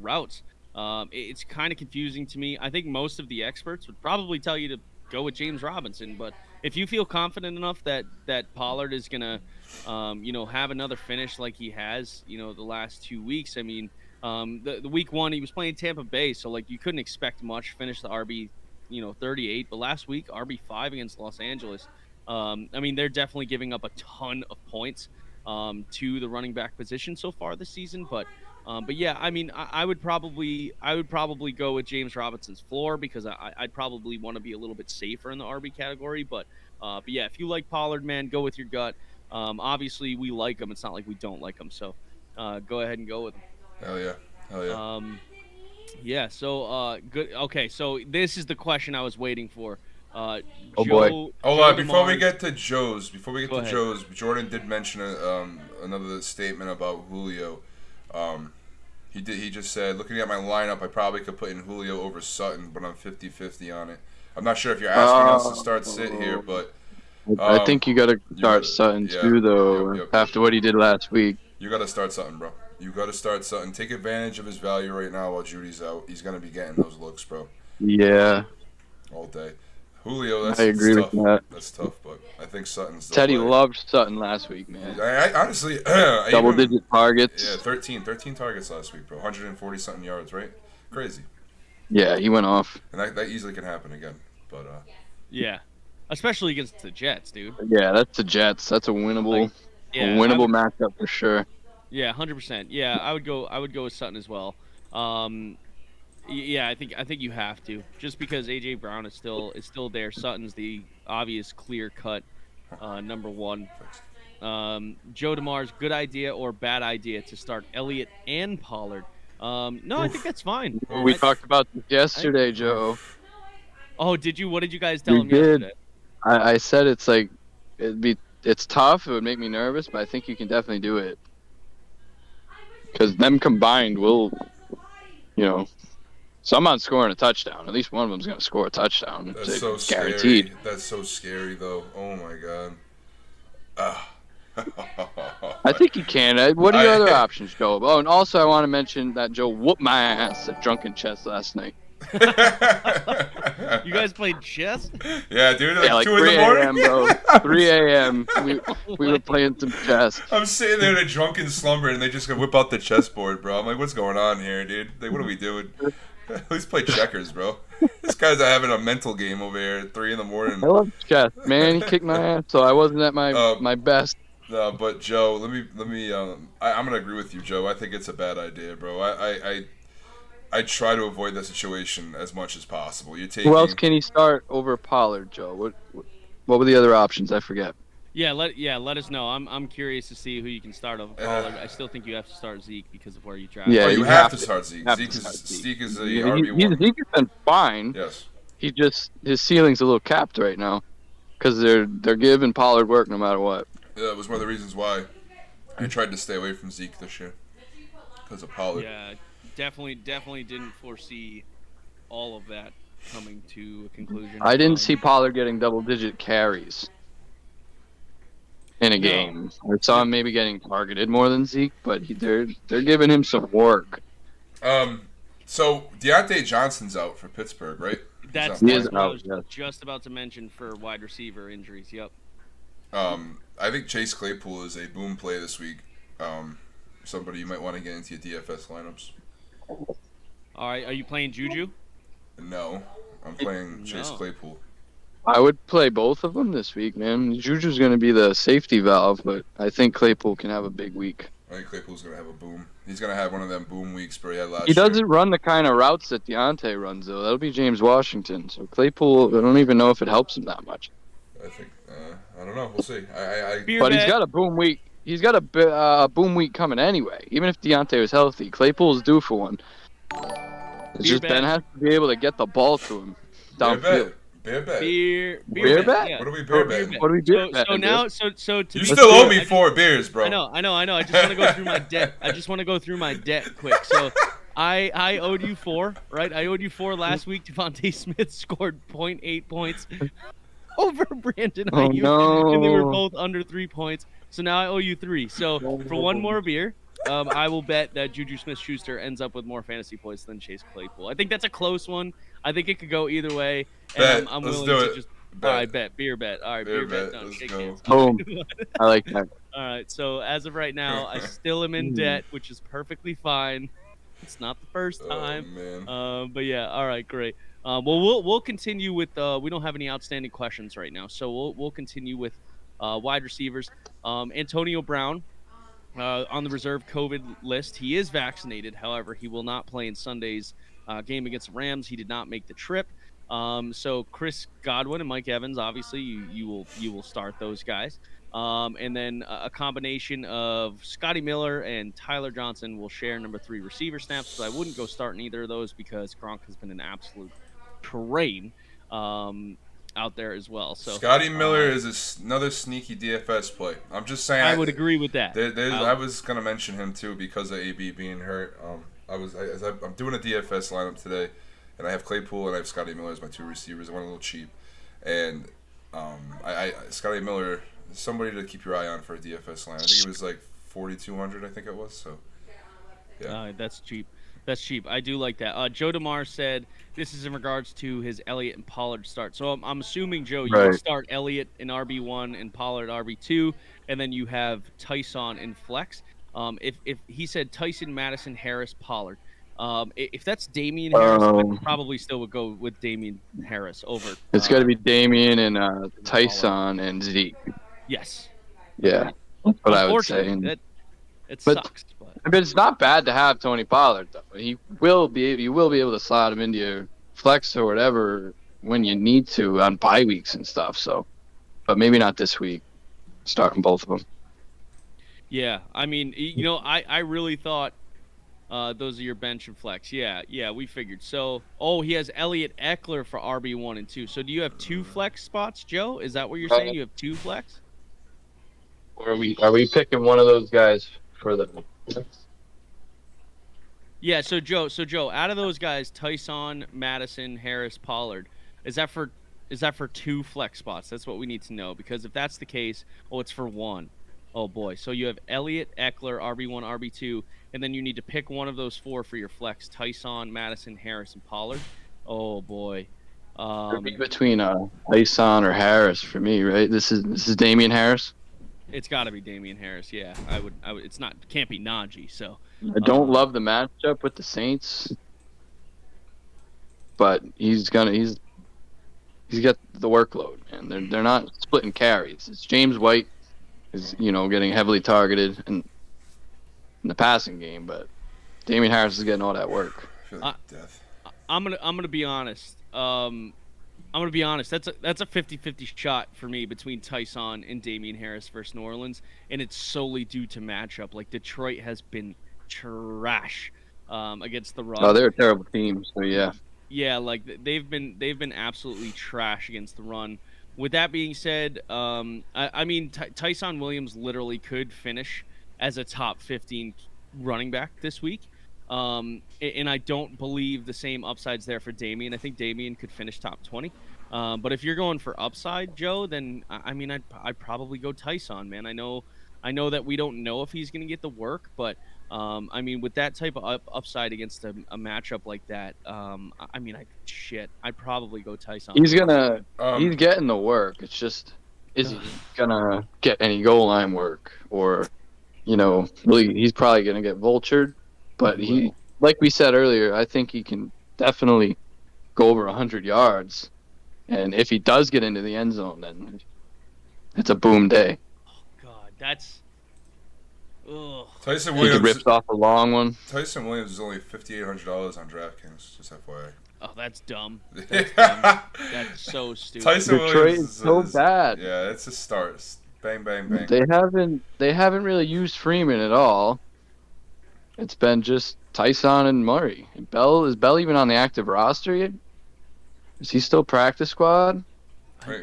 routes. It's kind of confusing to me. I think most of the experts would probably tell you to go with James Robinson, but if you feel confident enough that Pollard is gonna, have another finish like he has, the last 2 weeks. I mean, the week 1 he was playing Tampa Bay, so like you couldn't expect much. Finished the RB, 38, but last week RB5 against Los Angeles. I mean, they're definitely giving up a ton of points to the running back position so far this season, but yeah, I mean, I would probably go with James Robinson's floor because I'd probably want to be a little bit safer in the RB category. But yeah, if you like Pollard, man, go with your gut. Obviously, we like him. It's not like we don't like him. So go ahead and go with him. Hell yeah. Yeah. So good. Okay. So this is the question I was waiting for. Oh boy. Hold on. Before we get to Joe's, Jordan did mention another statement about Julio. He just said, looking at my lineup, I probably could put in Julio over Sutton, but I'm 50-50 on it. I'm not sure if you're asking us to start sit here, but I think you got to start Sutton too, though. Yep. After what he did last week, you got to start Sutton, bro. You got to start Sutton. Take advantage of his value right now while Judy's out. He's gonna be getting those looks, bro. Yeah. All day. Julio, I agree with that. That's tough, but I think Sutton's the Teddy play. Loved Sutton last week, man. I honestly double-digit targets. Yeah, 13 targets last week, bro. 140-something yards, right? Crazy. Yeah, he went off. And that easily can happen again, but yeah, especially against the Jets, dude. Yeah, that's the Jets. That's a winnable, matchup for sure. Yeah, 100%. Yeah, I would go with Sutton as well. Yeah, I think you have to, just because AJ Brown is still there. Sutton's the obvious clear cut number 1. Joe DeMar's good idea or bad idea to start Elliott and Pollard. No, I think that's fine. We talked about this yesterday, Joe. Oh, did you? What did you guys tell him yesterday? I said it's like it's tough. It would make me nervous, but I think you can definitely do it because them combined will, someone's scoring a touchdown. At least one of them's going to score a touchdown. That's so guaranteed. Scary. That's so scary, though. Oh, my God. I think you can. What are your other options, Joe? Oh, and also I want to mention that Joe whooped my ass at Drunken Chess last night. You guys played chess? Yeah, dude. Like 2 in the morning, bro. 3 a.m. We were playing some chess. I'm sitting there in a drunken slumber, and they just go whip out the chessboard, bro. I'm like, what's going on here, dude? Like, what are we doing? At least play checkers, bro. This guy's having a mental game over here at 3 in the morning. I love chess, man. He kicked my ass, so I wasn't at my best. No, but Joe, let me. I'm gonna agree with you, Joe. I think it's a bad idea, bro. I try to avoid that situation as much as possible. Who else can he start over Pollard, Joe? What were the other options? I forget. Yeah, let us know. I'm curious to see who you can start over Pollard. I still think you have to start Zeke because of where you draft. Yeah, you have to start Zeke. Zeke is the RB1. Zeke has been fine. Yes. His ceiling's a little capped right now because they're giving Pollard work no matter what. Yeah, that was one of the reasons why I tried to stay away from Zeke this year because of Pollard. Yeah. Definitely didn't foresee all of that coming to a conclusion. I didn't see Pollard getting double-digit carries in a game. I saw him maybe getting targeted more than Zeke, but they're giving him some work. So Deontay Johnson's out for Pittsburgh, right? That's what I was just about to mention for wide receiver injuries. Yep. I think Chase Claypool is a boom play this week. Somebody you might want to get into your DFS lineups. All right, are you playing Juju? No, I'm playing Chase Claypool. I would play both of them this week, man. Juju's going to be the safety valve, but I think Claypool can have a big week. I think Claypool's going to have a boom. He's going to have one of them boom weeks where he had last year. He doesn't run the kind of routes that Deontay runs, though. That'll be James Washington. So Claypool, I don't even know if it helps him that much. I think, I don't know. We'll see. But he's got a boom week. He's got a boom week coming anyway. Even if Deontay was healthy, Claypool's due for one. It's just Ben has to be able to get the ball to him downfield. Beer bet. Beer bet? Yeah. What are we beer betting? What are we beer betting? So now, so you still owe me 4 beers, bro. I know. I just want to go through my debt. I just want to go through my debt quick. So I owed you 4, right? I owed you 4 last week. Devontae Smith scored 0.8 points over Brandon Ayuk, and they were both under 3 points. So now I owe you 3. So for one more beer, I will bet that Juju Smith-Schuster ends up with more fantasy points than Chase Claypool. I think that's a close one. I think it could go either way. And I'm willing to just bet. All right, bet. Beer bet. All right, beer bet. Done. Let's go. Boom. I like that. All right, so as of right now, I still am in debt, which is perfectly fine. It's not the first time. Oh, man. But yeah, all right, great. Well, we'll continue with. We don't have any outstanding questions right now, so we'll continue with wide receivers. Antonio Brown on the reserve COVID list. He is vaccinated. However, he will not play in Sunday's game against the Rams. He did not make the trip. So Chris Godwin and Mike Evans, obviously, you will start those guys. And then a combination of Scotty Miller and Tyler Johnson will share number 3 receiver snaps. But I wouldn't go starting either of those because Gronk has been an absolute terrain out there as well. So Scotty Miller is another sneaky DFS play. I'm just saying. I would agree with that. I was gonna mention him too because of AB being hurt. I'm doing a DFS lineup today, and I have Claypool and I have Scotty Miller as my 2 receivers. I went a little cheap, and Scotty Miller is somebody to keep your eye on for a DFS line. I think it was like 4,200. I think it was. So yeah, that's cheap. That's cheap. I do like that. Joe DeMar said this is in regards to his Elliott and Pollard start. So I'm assuming, Joe, you can start Elliott in RB1 and Pollard RB2, and then you have Tyson in flex. If he said Tyson, Madison, Harris, Pollard. If that's Damian Harris, I probably still would go with Damian Harris over. It's got to be Damian and Tyson and Zeke. Yes. Yeah, that's what I would say. It sucks. But it's not bad to have Tony Pollard, though. You will be able to slot him into your flex or whatever when you need to on bye weeks and stuff. So, but maybe not this week. Starting both of them. Yeah, I mean, I really thought those are your bench and flex. Yeah, we figured. So, he has Elliott Eckler for RB1 and 2. So, do you have 2 flex spots, Joe? Is that what you're saying? You have 2 flex? Or are we picking one of those guys for the? Yeah, so Joe, out of those guys, Tyson, Madison, Harris, Pollard, is that for 2 flex spots? That's what we need to know, because if that's the case, it's for 1. Oh boy. So you have Elliott, Eckler, RB1, RB2, and then you need to pick one of those 4 for your flex: Tyson, Madison, Harris, and Pollard. Oh boy. Between Tyson or Harris for me, right? This is Damian Harris. It's got to be Damian Harris. Yeah, I would. It's not. Can't be Najee. So I don't love the matchup with the Saints, but he's got the workload, man. They're not splitting carries. It's James White is getting heavily targeted in the passing game, but Damian Harris is getting all that work. I feel like death. I'm gonna be honest. I'm going to be honest. That's a 50-50 shot for me between Tyson and Damian Harris versus New Orleans, and it's solely due to matchup. Like, Detroit has been trash against the run. Oh, they're a terrible team, so yeah. Yeah, like they've been absolutely trash against the run. With that being said, I mean Tyson Williams literally could finish as a top 15 running back this week. And I don't believe the same upside's there for Damian. I think Damian could finish top 20. But if you're going for upside, Joe, then I mean, I'd probably go Tyson, man. I know that we don't know if he's going to get the work, but I mean, with that type of upside against a matchup like that, I mean, I'd probably go Tyson. He's getting the work. It's just, is he gonna get any goal line work, or, really, he's probably gonna get vultured. But he, like we said earlier, I think he can definitely go over 100 yards. And if he does get into the end zone, then it's a boom day. Oh, God, that's... Ugh. Tyson Williams... He ripped off a long one. Tyson Williams is only $5,800 on DraftKings, just FYI. Oh, that's dumb. That's so stupid. Tyson Williams is so bad. Yeah, it's a start. Bang, bang, bang. They haven't really used Freeman at all. It's been just Tyson and Murray. Is Bell even on the active roster yet? Is he still practice squad?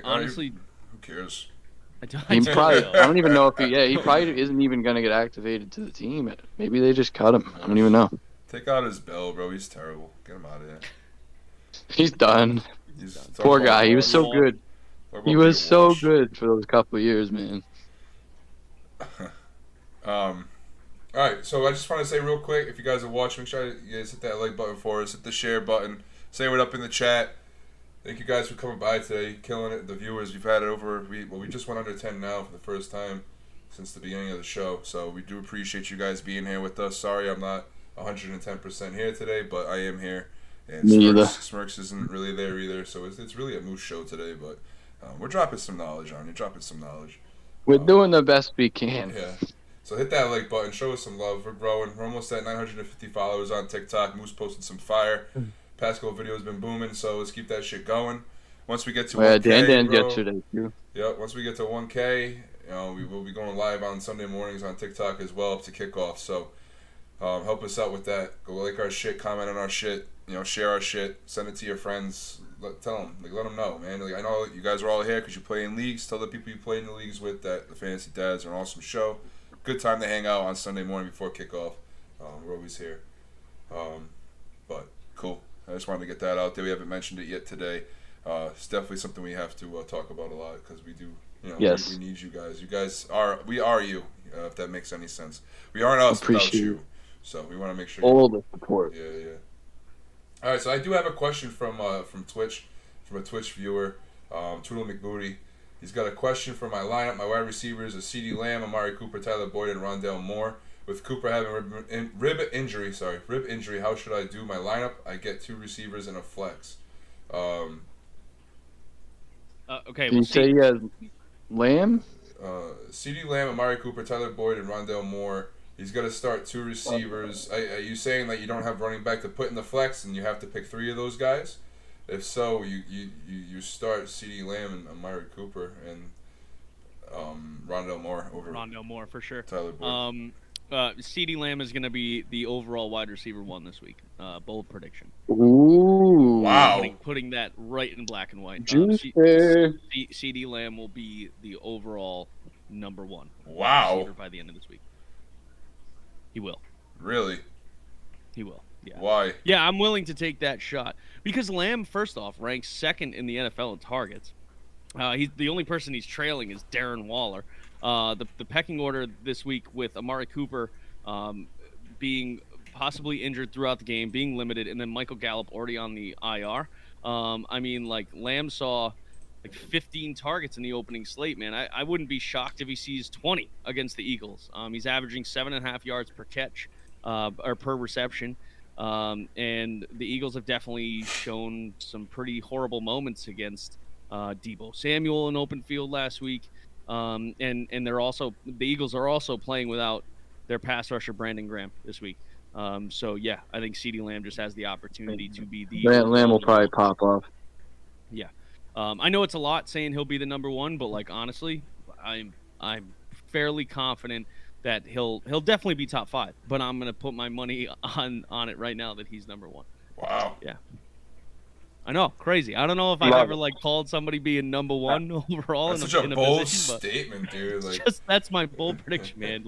Honestly, who cares? I don't even know if he probably isn't even going to get activated to the team. Maybe they just cut him. I don't even know. Take out his Bell, bro. He's terrible. Get him out of there. He's done. Poor guy. He was so good. He was so good for those couple of years, man. All right, so I just want to say real quick, if you guys are watching, make sure you guys hit that like button for us, hit the share button, say what up in the chat. Thank you guys for coming by today, killing it. The viewers, we've had it over. We just went under 10 now for the first time since the beginning of the show, so we do appreciate you guys being here with us. Sorry, I'm not 110% here today, but I am here, and Smirks isn't really there either. So it's really a moose show today, but we're dropping some knowledge on you. We're doing the best we can. Yeah. So hit that like button, show us some love. We're growing. We're almost at 950 followers on TikTok. Moose posted some fire. Past couple videos been booming, so let's keep that shit going. Once we get to 1K, Dan yesterday too. Yeah, once we get to 1K, we will be going live on Sunday mornings on TikTok as well to kick off. So help us out with that. Go like our shit, comment on our shit, share our shit, send it to your friends. Tell them, let them know, man. I know you guys are all here because you play in leagues. Tell the people you play in the leagues with that the Fantasy Dads are an awesome show. Good time to hang out on Sunday morning before kickoff. We're always here. But cool. I just wanted to get that out there. We haven't mentioned it yet today. It's definitely something we have to talk about a lot because we do. Yes. We need you guys. We are you. If that makes any sense. We aren't us without you. So we want to make sure. All the support. Yeah. All right. So I do have a question from Twitch, from a Twitch viewer, Toodle McBooty. He's got a question for my lineup. My wide receivers are CeeDee Lamb, Amari Cooper, Tyler Boyd, and Rondo Moore. With Cooper having rib injury, how should I do my lineup? I get 2 receivers and a flex. Okay. Did you say he has Lamb? CeeDee Lamb, Amari Cooper, Tyler Boyd, and Rondo Moore. He's got to start 2 receivers. Are you saying that you don't have running back to put in the flex and you have to pick 3 of those guys? If so, you start CeeDee Lamb and Amari Cooper and Rondo Moore over Rondo Moore for sure. Tyler Boyd. CeeDee Lamb is going to be the overall wide receiver 1 this week. Bold prediction. Ooh! Wow. Putting that right in black and white. CeeDee Lamb will be the overall number 1. Wow. Receiver by the end of this week. He will. Really? He will. Yeah. Why? Yeah, I'm willing to take that shot because Lamb, first off, ranks 2nd in the NFL in targets. He's the only person he's trailing is Darren Waller. The pecking order this week with Amari Cooper being possibly injured throughout the game, being limited, and then Michael Gallup already on the IR. I mean, like, Lamb saw 15 targets in the opening slate, man. I wouldn't be shocked if he sees 20 against the Eagles. He's averaging 7.5 yards per catch or per reception. And the Eagles have definitely shown some pretty horrible moments against Deebo Samuel in open field last week. And the Eagles are also playing without their pass rusher Brandon Graham this week. So yeah, I think CeeDee Lamb just has the opportunity to be the Lamb will probably pop off. Yeah. I know it's a lot saying he'll be the number 1, but honestly, I'm fairly confident that he'll definitely be top 5. But I'm gonna put my money on it right now that he's number 1. Wow. Yeah. I know, crazy. I don't know if I've ever called somebody being number one overall. That's such a bold statement, dude. Like, that's my bold prediction, man.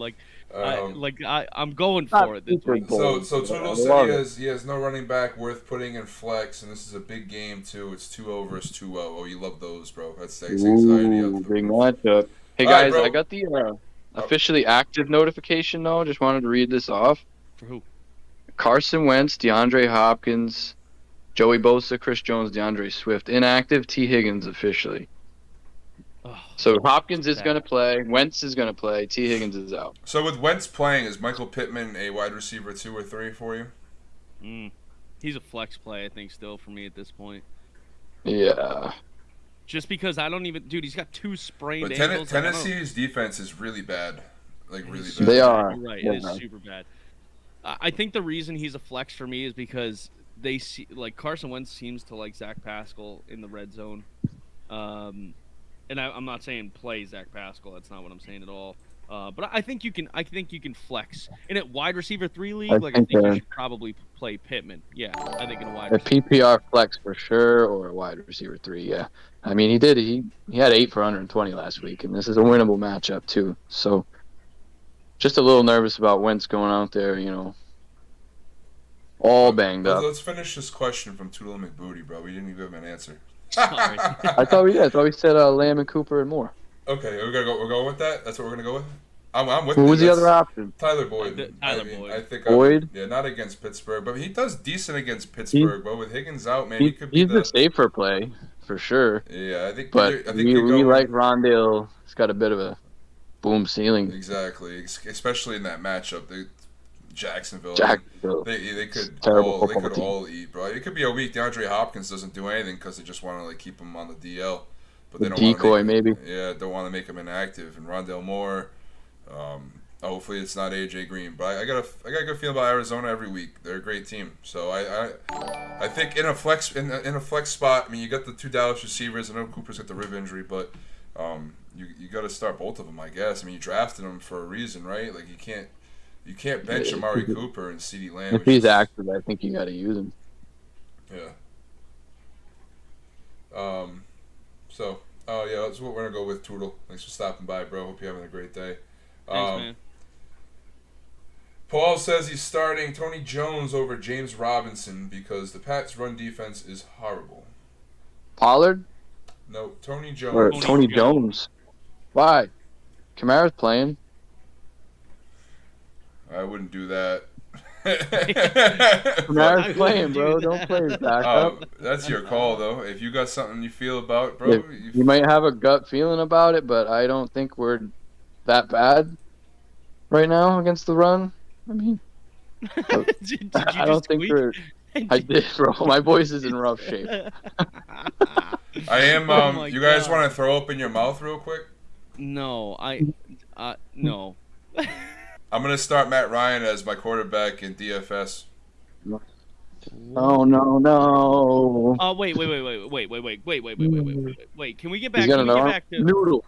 I'm going for it this week. So Toodle said he has no running back worth putting in flex, and this is a big game too. It's 2-0 versus 2-0. Oh, you love those, bro. That's anxiety. Big matchup. Hey guys, I got the officially active notification though. Just wanted to read this off. For who? Carson Wentz, DeAndre Hopkins, Joey Bosa, Chris Jones, DeAndre Swift. Inactive, T. Higgins officially. Oh, so Hopkins is going to play. Wentz is going to play. T. Higgins is out. So with Wentz playing, is Michael Pittman a wide receiver 2 or 3 for you? He's a flex play, I think, still for me at this point. Yeah. Just because I don't even... Dude, he's got 2 sprained ankles. Tennessee's defense is really bad. Like, really bad. They are. You're right. It is super bad. I think the reason he's a flex for me is because they see, like, Carson Wentz seems to like Zach Pascal in the red zone. And I'm not saying play Zach Pascal. That's not what I'm saying at all. But I think you can flex in a wide receiver 3 league. I think you should probably play Pittman. Yeah, I think in a wide. A PPR flex for sure, or a wide receiver 3. Yeah, I mean he had 8 for 120 last week, and this is a winnable matchup too. So just a little nervous about Wentz going out there, all banged up. Let's finish this question from Toodle McBooty, bro. We didn't even give him an answer. Sorry. I thought we said Lamb and Cooper and Moore. Okay, we're going with that. That's what we're gonna go with. I'm with. Who was the other option? Tyler Boyd. Boyd. I think Boyd. Not against Pittsburgh, but he does decent against Pittsburgh. But with Higgins out, man, he could be he's the safer play for sure. Yeah, I think. But we like Rondale. He's got a bit of a boom ceiling. Exactly, especially in that matchup. Jacksonville. They could all eat, bro. It could be a week DeAndre Hopkins doesn't do anything because they just want to keep him on the DL, but they don't decoy maybe. Yeah, don't want to make him inactive. And Rondale Moore. Hopefully it's not AJ Green, but I got a good feeling about Arizona every week. They're a great team, so I think in a flex spot. I mean, you got the 2 Dallas receivers. I know Cooper's got the rib injury, but you got to start both of them, I guess. I mean, you drafted them for a reason, right? Like you can't bench Amari Cooper and CeeDee Lamb. If he's active, I think you got to use him. Yeah. That's what we're gonna go with. Toodle, thanks for stopping by, bro. Hope you're having a great day. Thanks, man. Paul says he's starting Tony Jones over James Robinson because the Pats' run defense is horrible. Pollard? No, Tony Jones. Or Tony Jones. Why? Kamara's playing. I wouldn't do that. Kamara's playing, bro. Don't play his backup. That's your call, though. If you got something you feel about, bro. You might have a gut feeling about it, but I don't think we're that bad right now against the run. I mean, I don't think we're. I did, bro. My voice is in rough shape. I am. You guys want to throw up in your mouth real quick? No, no. I'm gonna start Matt Ryan as my quarterback in DFS. Oh no! Oh wait! Can we get back? To Noodle?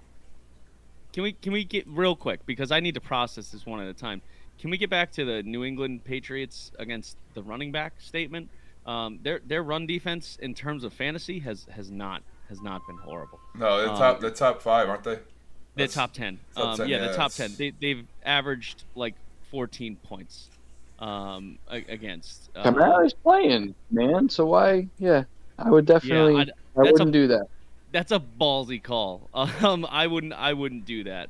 Can we get real quick because I need to process this one at a time. Can we get back to the New England Patriots against the running back statement? Their run defense in terms of fantasy has not been horrible. No, they're top 5, aren't they? They're top 10. The top 10. They've averaged like 14 points against. Kamara's playing, man. So why? Yeah, I would definitely. I wouldn't do that. That's a ballsy call. I wouldn't do that.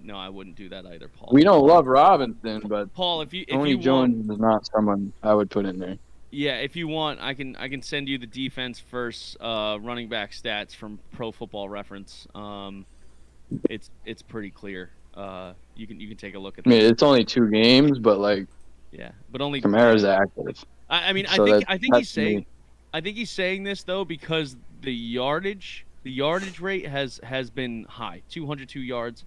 No, I wouldn't do that either, Paul. We don't love Robinson, but Paul, if Tony you Jones want, is not someone I would put in there. Yeah, if you want, I can send you the defense first running back stats from Pro Football Reference. It's pretty clear. You can take a look at that. I mean, it's only 2 games, but but only Kamara's active. I think he's saying this though because the yardage rate has been high. 202 yards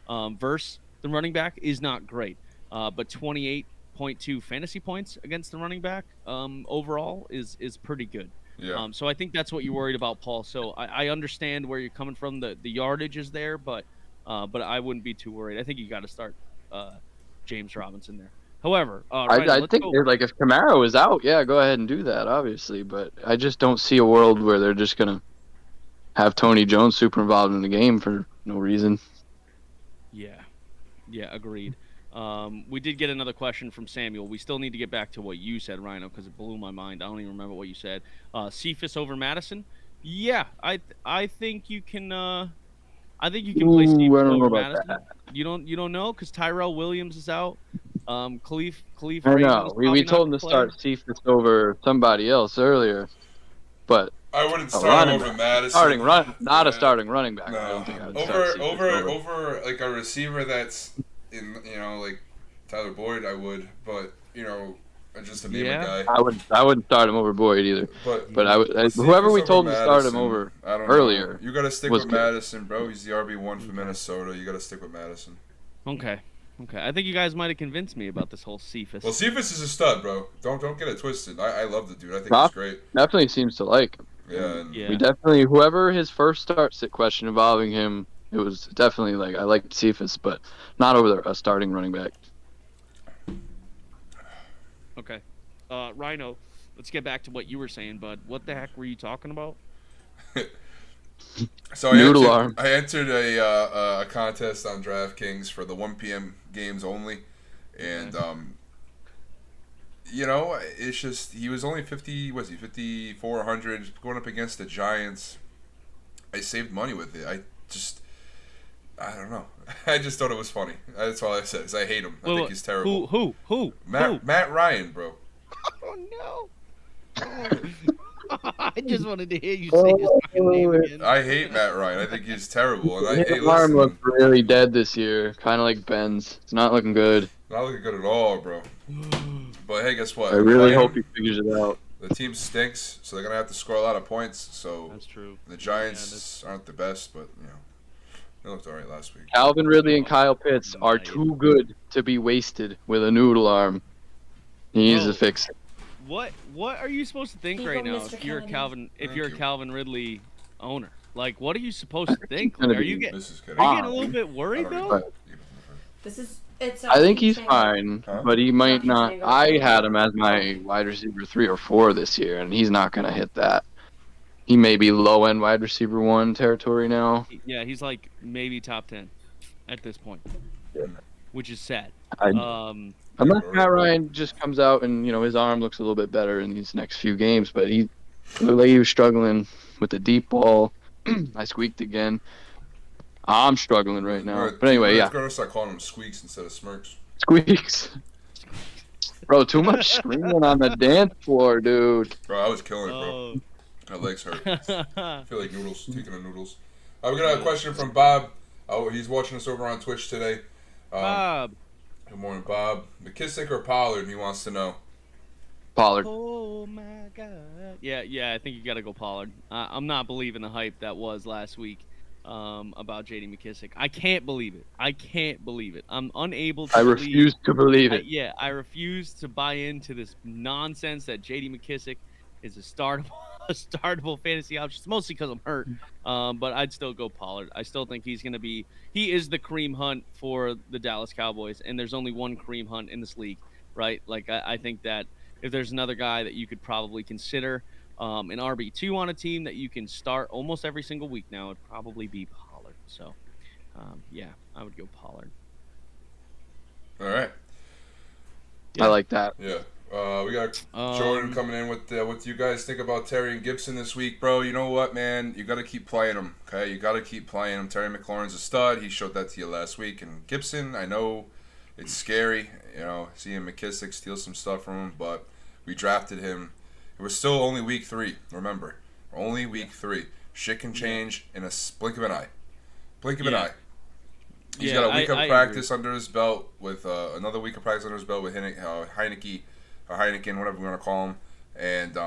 versus the running back is not great. But 28.2 fantasy points against the running back overall is pretty good. Yeah. So I think that's what you're worried about, Paul. So I understand where you're coming from. The yardage is there, but I wouldn't be too worried. I think you got to start James Robinson there. However, I think like if Kamara was out, yeah, go ahead and do that, obviously. But I just don't see a world where they're just gonna have Tony Jones super involved in the game for no reason. Yeah, agreed. We did get another question from Samuel. We still need to get back to what you said, Rhino, because it blew my mind. I don't even remember what you said. Cephas over Madison. Yeah, I think you can. I think you can play Cephas over Madison. That. You don't know because Tyrell Williams is out. Khalif. I know. We told him to start Cephas over somebody else earlier, but I wouldn't start him over Madison. Not a starting running back. No. I don't think I would over like a receiver that's in like Tyler Boyd. I would, but just to name a guy. I wouldn't start him over Boyd either. But I would. Whoever we told him to start him over earlier. You got to stick with Madison, bro. He's the RB1 for Minnesota. You got to stick with Madison. Okay. I think you guys might have convinced me about this whole Cephas. Well, Cephas is a stud, bro. Don't get it twisted. I love the dude. I think he's great. Definitely seems to like him. Yeah. We definitely, whoever his first sit question involving him, it was definitely like I liked Cephas, but not over a starting running back. Okay, Rhino, let's get back to what you were saying, bud. What the heck were you talking about? So I entered a contest on DraftKings for the 1 p.m. games only, and it's just he was only 5,400 going up against the Giants. I saved money with it. I don't know. I just thought it was funny. That's all I said. Cause I hate him. I think he's terrible. Who? Matt Ryan, bro. Oh no. I just wanted to hear you say his fucking name again. I hate Matt Ryan. I think he's terrible. And his arm looked really dead this year. Kind of like Ben's. It's not looking good. Not looking good at all, bro. But hey, guess what? I really hope he figures it out. The team stinks, so they're going to have to score a lot of points. So that's true. The Giants aren't the best, but, they looked all right last week. Calvin Ridley and Kyle Pitts are too good to be wasted with a noodle arm. He needs to fix it. What are you supposed to think right now if you're a Calvin Ridley owner? Like, what are you supposed to think? Like, are you getting a little bit worried though? I think he's fine, but he might not. I had him as my wide receiver 3 or 4 this year, and he's not gonna hit that. He may be low end wide receiver 1 territory now. Yeah, he's like maybe top 10 at this point, which is sad. Unless Matt Ryan just comes out and his arm looks a little bit better in these next few games, but he looked like he was struggling with the deep ball. I squeaked again. I'm struggling right now. Right, but anyway, Let's go start calling him squeaks instead of smirks. Squeaks. Bro, too much screaming on the dance floor, dude. Bro, I was killing it, bro. My legs hurt. I feel like noodles. Speaking of noodles. We got a question from Bob. He's watching us over on Twitch today. Bob. Good morning, Bob. McKissick or Pollard, he wants to know. Pollard. Oh, my God. Yeah, I think you got to go Pollard. I'm not believing the hype that was last week about J.D. McKissick. I can't believe it. I'm unable to refuse to believe it. I refuse to buy into this nonsense that J.D. McKissick is a startable fantasy option. It's mostly because I'm hurt, but I'd still go Pollard. I still think he is the cream hunt for the Dallas Cowboys, and there's only one cream hunt in this league, right? Like, I think that if there's another guy that you could probably consider an RB2 on a team that you can start almost every single week now, it'd probably be Pollard. So, I would go Pollard. All right. Yeah. I like that. Yeah. We got Jordan coming in with what you guys think about Terry and Gibson this week, bro. You know what, man? You got to keep playing him, okay? You got to keep playing him. Terry McLaurin's a stud. He showed that to you last week. And Gibson, I know it's scary, seeing McKissick steal some stuff from him, but we drafted him. It was still only week 3, remember. Only week 3. Shit can change in a blink of an eye. He's got a week of practice under his belt with another week of practice under his belt with Heineken, whatever we want to call him, and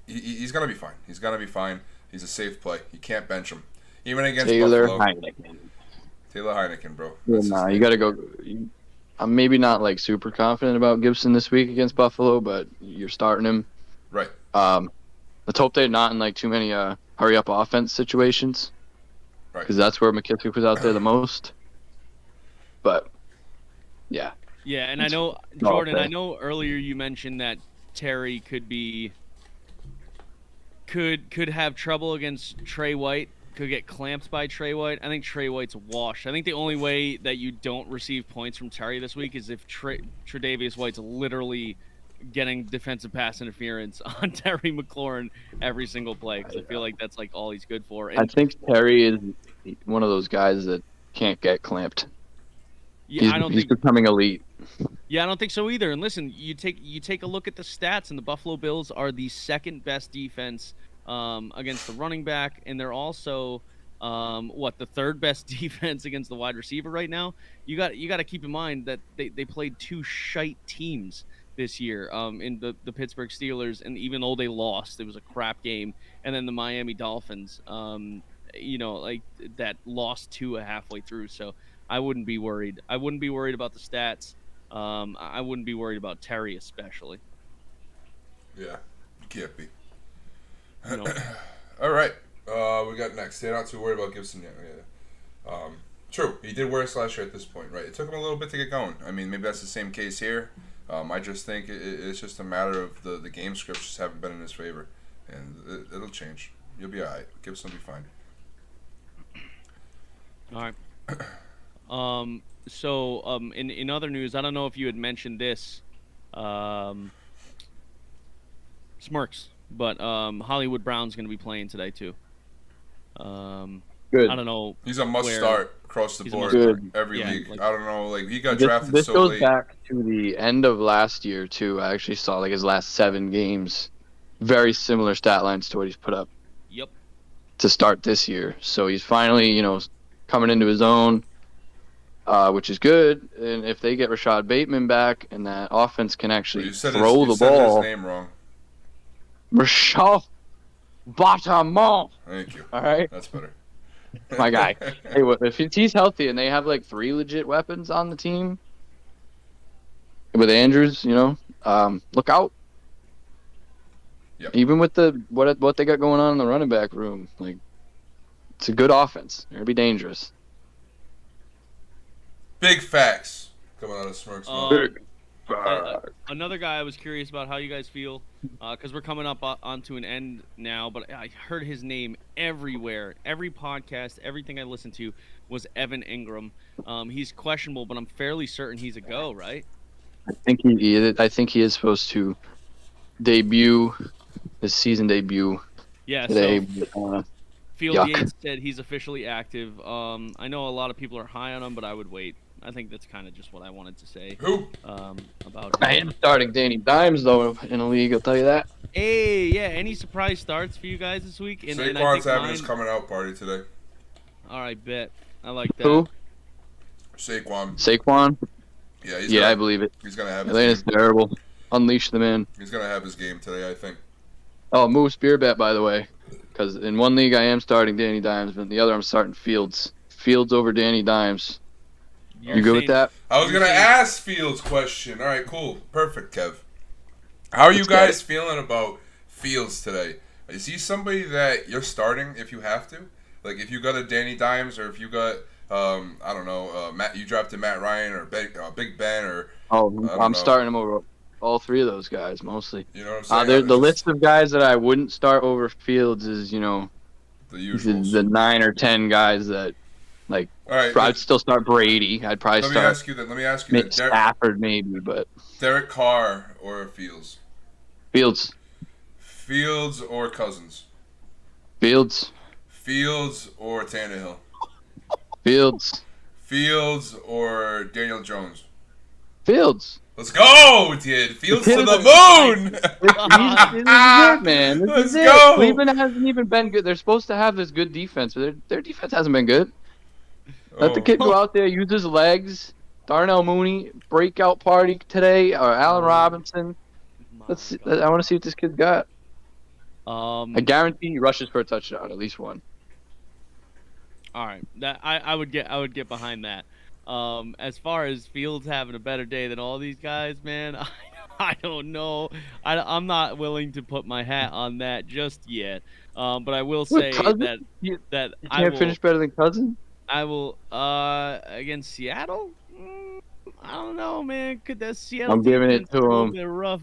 he's gonna be fine. He's a safe play. You can't bench him, even against Buffalo. Taylor Heineken, bro. Nah, you gotta go. I'm maybe not like super confident about Gibson this week against Buffalo, but you're starting him. Right. Let's hope they're not in like too many hurry up offense situations. Right. Because that's where McKissick was out there the most. But yeah. Yeah, and I know, Jordan, I know earlier you mentioned that Terry could have trouble against Trey White, could get clamped by Trey White. I think Trey White's washed. I think the only way that you don't receive points from Terry this week is if Tre'Davious White's literally getting defensive pass interference on Terry McLaurin every single play, because I feel like that's like all he's good for. And I think Terry is one of those guys that can't get clamped. Yeah, he's becoming elite. Yeah, I don't think so either. And listen, you take a look at the stats, and the Buffalo Bills are the second best defense against the running back, and they're also the third best defense against the wide receiver right now. You got to keep in mind that they played two shite teams this year in the Pittsburgh Steelers, and even though they lost, it was a crap game. And then the Miami Dolphins, that lost Tua halfway through. So I wouldn't be worried. I wouldn't be worried about the stats. I wouldn't be worried about Terry especially. Yeah, you can't be. No. All right, we got next. They're not too worried about Gibson yet. Yeah. True, he did worse last year at this point, right? It took him a little bit to get going. I mean, maybe that's the same case here. I just think it's just a matter of the game scripts just haven't been in his favor, and it'll change. You'll be all right. Gibson will be fine. All right. So, in other news, I don't know if you had mentioned this, Smirks, but Hollywood Brown's going to be playing today too. Good. I don't know. He's a must start across the board every league. Like, I don't know. Like, he got drafted this so goes late. back to the end of last year too. I actually saw his last 7 games, very similar stat lines to what he's put up. Yep. To start this year, so he's finally coming into his own. Which is good, and if they get Rashad Bateman back, and that offense can actually throw the ball. His name wrong. Rashad Bateman. Thank you. All right, that's better. My guy. Hey, if he's healthy and they have like 3 legit weapons on the team with Andrews, look out. Yep. Even with what they got going on in the running back room, like it's a good offense. They're gonna be dangerous. Big facts coming out of Smirks. Another guy I was curious about how you guys feel, because we're coming up onto an end now, but I heard his name everywhere. Every podcast, everything I listened to was Evan Ingram. He's questionable, but I'm fairly certain he's a go, right? I think he is supposed to debut, his season debut. Yeah, today. So Field Yates said he's officially active. I know a lot of people are high on him, but I would wait. I think that's kind of just what I wanted to say. Who? About him. I am starting Danny Dimes, though, in a league, I'll tell you that. Hey, yeah, any surprise starts for you guys this week? Saquon's having his coming out party today. All right, bet. I like that. Who? Saquon. Yeah, I believe it. He's going to have his Atlanta's game. Terrible. Unleash the man. He's going to have his game today, I think. Oh, Moose beer bet, by the way. Because in one league I am starting Danny Dimes, but in the other I'm starting Fields. Fields over Danny Dimes. You good with that? I was going to ask Fields' question. All right, cool. Perfect, Kev. How are you guys feeling about Fields today? Is he somebody that you're starting if you have to? Like, if you got a Danny Dimes, or if you got, I don't know, you drafted Matt Ryan or Big Ben, or... Oh, I'm starting him over all 3 of those guys, mostly. You know what I'm saying? The list of guys that I wouldn't start over Fields is, the usuals. The 9 or 10 guys that, like, right, I'd still start Brady. I'd probably Let me ask you that. Stafford, maybe, but... Derek Carr or Fields? Fields. Fields or Cousins? Fields. Fields or Tannehill? Fields. Fields or Daniel Jones? Fields. Let's go, dude. Fields to the moon. This is it, man. Let's go. Cleveland hasn't even been good. They're supposed to have this good defense, but their defense hasn't been good. Let the kid go out there, use his legs. Darnell Mooney, breakout party today, or Allen Robinson. I want to see what this kid's got. I guarantee he rushes for a touchdown, at least one. All right, that I would get behind that. As far as Fields having a better day than all these guys, man, I don't know. I'm not willing to put my hat on that just yet. But I will say that you I can't finish better than Cousins. I will against Seattle. I don't know, man. Could that Seattle I'm giving it defense to a little him. bit rough?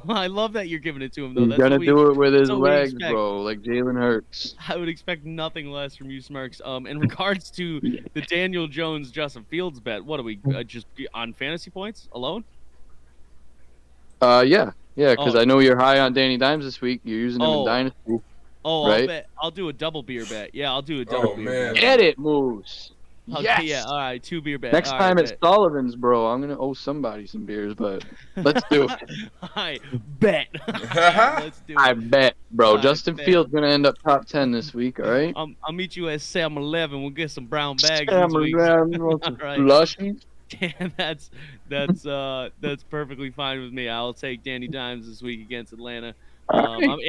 I love that you're giving it to him, though. He's That's gonna do it with his that's what we legs, expect. bro, like Jalen Hurts. I would expect nothing less from you, Smirks. In regards to the Daniel Jones Justin Fields bet, what are we just on fantasy points alone? Yeah, because I know you're high on Danny Dimes this week. You're using him in Dynasty. Oh, right? I'll do a double beer bet. Yeah, I'll do a double beer bet. Get it, Moose. Okay, yes. Yeah, all right, 2 beer bet. Next all time right, it's Sullivan's, bro. I'm gonna owe somebody some beers, but let's do it. I bet. Let's do it. I bet, bro. Justin Fields gonna end up top 10 this week. All right. I'll meet you at 7-Eleven. We'll get some brown bags. Sam this week. 11, All right. Lushy. Yeah, that's perfectly fine with me. I'll take Danny Dimes this week against Atlanta. I'm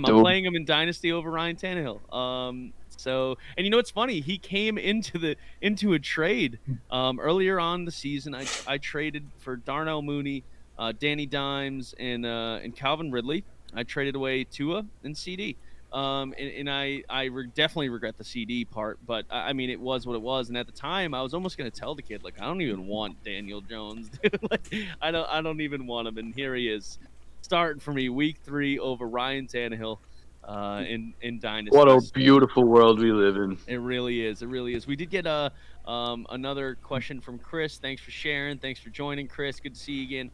playing him in Dynasty over Ryan Tannehill. So, and you know what's funny? He came into a trade earlier on the season. I traded for Darnell Mooney, Danny Dimes, and Calvin Ridley. I traded away Tua and CD. I definitely regret the CD part, but I mean, it was what it was. And at the time, I was almost gonna tell the kid, like, I don't even want Daniel Jones, dude. Like, I don't even want him. And here he is, starting for me week 3 over Ryan Tannehill. In Dynasty. What a beautiful world we live in. It really is. It really is. We did get another question from Chris. Thanks for sharing. Thanks for joining, Chris. Good to see you again.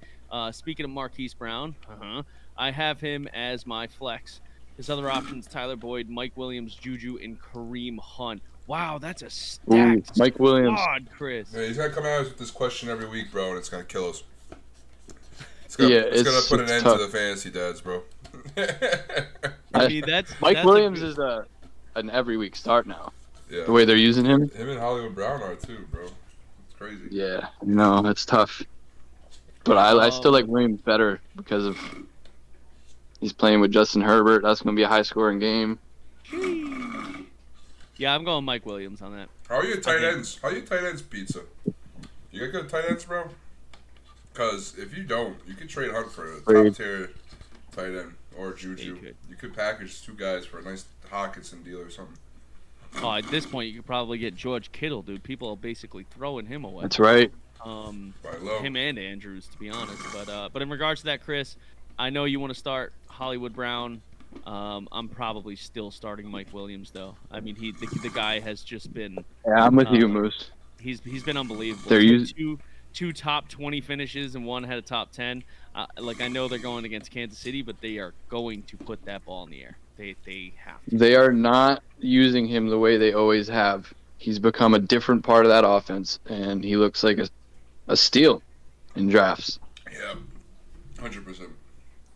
Speaking of Marquise Brown, I have him as my flex. His other options: Tyler Boyd, Mike Williams, Juju, and Kareem Hunt. Wow, that's a stacked Mike Williams. squad, Chris. Yeah, he's gonna come out with this question every week, bro, and it's gonna kill us. It's gonna put an end to the fantasy dads, bro. I mean, Mike Williams is an every week start now. Yeah. The way they're using him. Him and Hollywood Brown are too, bro. It's crazy. Yeah, no, that's tough. But I still like Williams better because of he's playing with Justin Herbert. That's gonna be a high scoring game. Yeah, I'm going Mike Williams on that. How are your tight ends? How are your tight ends, Pizza? You got good tight ends, bro? Because if you don't, you could trade Hunt for a top tier tight end or Juju. You could package 2 guys for a nice Hawkinson deal or something. Oh, at this point, you could probably get George Kittle, dude. People are basically throwing him away. That's right. Him and Andrews, to be honest. But in regards to that, Chris, I know you want to start Hollywood Brown. I'm probably still starting Mike Williams, though. I mean, the guy has just been. Yeah, I'm with you, Moose. He's been unbelievable. They're using two top 20 finishes and one had a top 10. I know they're going against Kansas City, but they are going to put that ball in the air. They have to. They are not using him the way they always have. He's become a different part of that offense, and he looks like a steal in drafts. Yeah, 100%.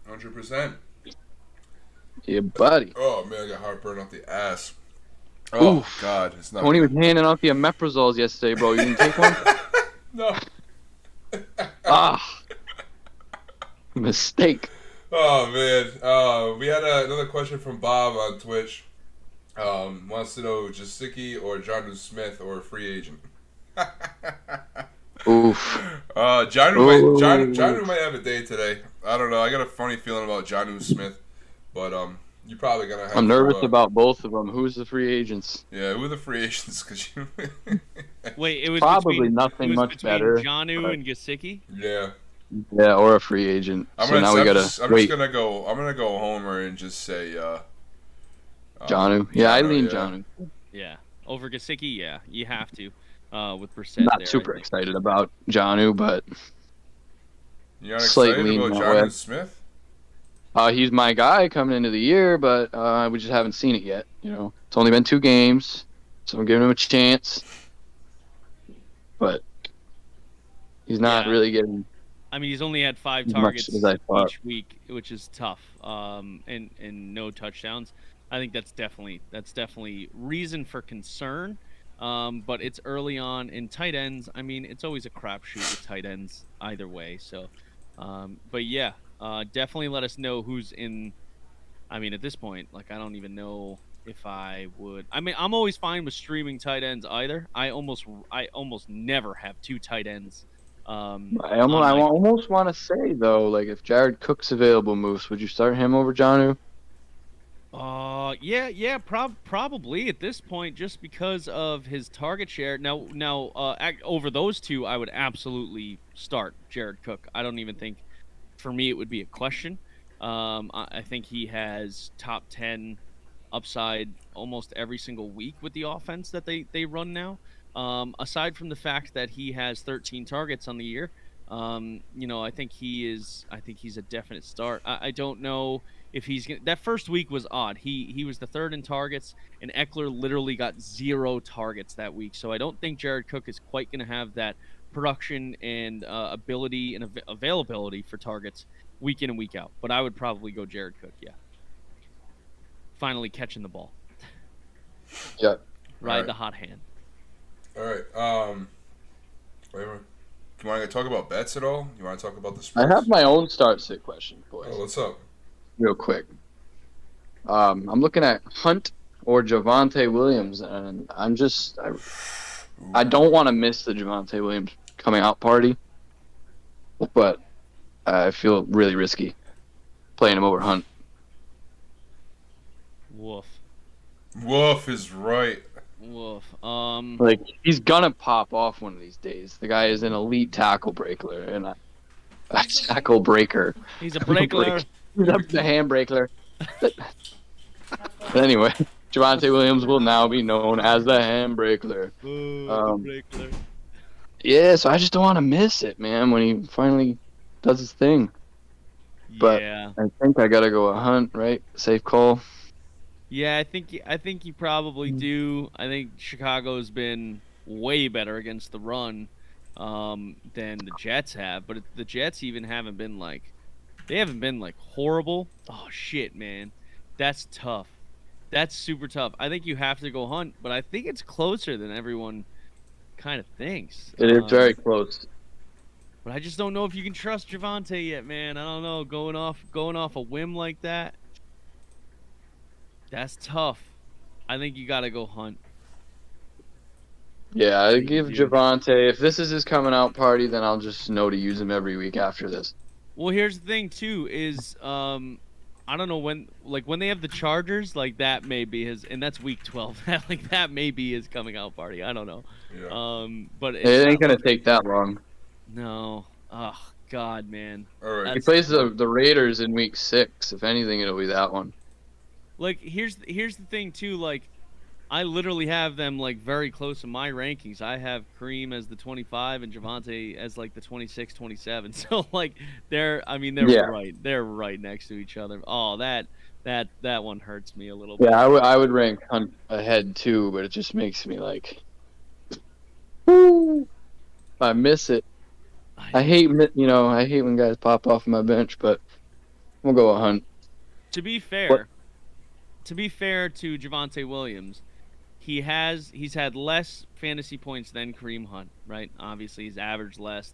100%. Yeah, buddy. Oh, man, I got heartburn off the ass. Oh, oof. God. It's not Tony was handing out the omeprazoles yesterday, bro. You didn't take one? No. Mistake. Oh, man. We had another question from Bob on Twitch. Wants to know Jasicki or Jonnu Smith or a free agent. Oof. Jonnu might have a day today. I don't know. I got a funny feeling about Jonnu Smith, but you probably gonna have. I'm nervous about both of them. Who's the free agents? Yeah, who are the free agents? Cause Wait, it was probably nothing much better. Jonnu and Gesicki. Yeah. Yeah, or a free agent. I'm gonna go homer and just say Jonnu. Yeah, I lean Jonnu. Yeah, over Gesicki. Yeah, you have to. With Brissette. Not super excited about Jonnu, but you're not excited about Jonnu Smith? He's my guy coming into the year, but we just haven't seen it yet. You know, it's only been 2 games, so I'm giving him a chance. But he's not really getting. I mean, he's only had 5 targets each week, which is tough. And no touchdowns. I think that's definitely reason for concern. But it's early on in tight ends. I mean, it's always a crapshoot with tight ends either way. So, but yeah, definitely let us know who's in. I mean, at this point, I don't even know if I would. I mean, I'm always fine with streaming tight ends either. I almost never have 2 tight ends. I almost want to say though, if Jared Cook's available, Moose, would you start him over Jonnu? Probably at this point, just because of his target share. Now, over those two, I would absolutely start Jared Cook. I don't even think, for me, it would be a question. I think he has top 10 upside almost every single week with the offense that they run now. Aside from the fact that he has 13 targets on the year, I think he's a definite start. I don't know if he's gonna, that first week was odd. He was the third in targets, and Eckler literally got 0 targets that week. So I don't think Jared Cook is quite going to have that production and ability and availability for targets week in and week out. But I would probably go Jared Cook. Yeah. Finally catching the ball. Yeah. Ride the hot hand. All right. Wait. Do you want to talk about bets at all? You want to talk about the sports? I have my own start sit question, boys. Oh, what's up? Real quick. I'm looking at Hunt or Javonte Williams, and I don't want to miss the Javonte Williams coming out party, but I feel really risky playing him over Hunt. Woof. Woof is right. Woof. Like, he's gonna pop off one of these days. The guy is an elite tackle breaker and a tackle breaker. He's a breaker. He's the handbreaker. But anyway, Javonte Williams will now be known as the handbreaker. Yeah, so I just don't want to miss it, man, when he finally does his thing. But yeah. I think I gotta go a Hunt, right? Safe call. Yeah, I think you probably do. I think Chicago's been way better against the run than the Jets have, but the Jets even haven't been like horrible. Oh shit, man. That's tough. That's super tough. I think you have to go Hunt, but I think it's closer than everyone kind of thinks. It is very close. But I just don't know if you can trust Javonte yet, man. I don't know, going off a whim like that. That's tough. I think you got to go Hunt. Yeah, I give Javonte, if this is his coming out party, then I'll just know to use him every week after this. Well, here's the thing too is I don't know when they have the Chargers, like that may be his, and that's week 12. Like that may be his coming out party. I don't know. Yeah. But it ain't going to take that long. No. Oh God, man. All right. He plays the Raiders in week 6. If anything, it'll be that one. Like here's the thing too, like I literally have them like very close in my rankings. I have Kareem as the 25 and Javonte as like the 26, 27. So like they're right next to each other. Oh, that one hurts me a little bit. Yeah, I would rank Hunt ahead too, but it just makes me like, woo, I miss it. I hate when guys pop off my bench, but we'll go a Hunt. To be fair to Javonte Williams, he's had less fantasy points than Kareem Hunt, right? Obviously, he's averaged less.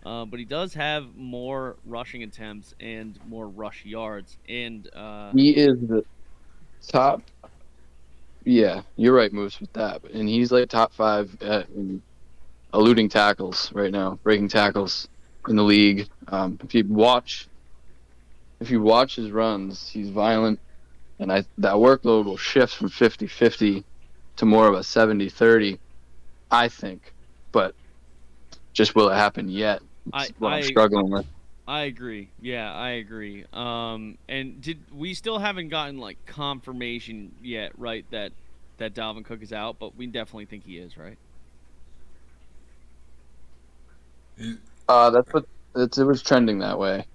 But he does have more rushing attempts and more rush yards. And he is the top. Yeah, you're right, Moose, with that. And he's like top 5 in eluding tackles right now, breaking tackles in the league. If you watch his runs, he's violent, and that workload will shift from 50-50 to more of a 70-30, I think. But just will it happen yet? That's what I'm struggling with. I agree. Yeah, I agree. And we still haven't gotten like confirmation yet, right? That Dalvin Cook is out, but we definitely think he is, right? It was trending that way.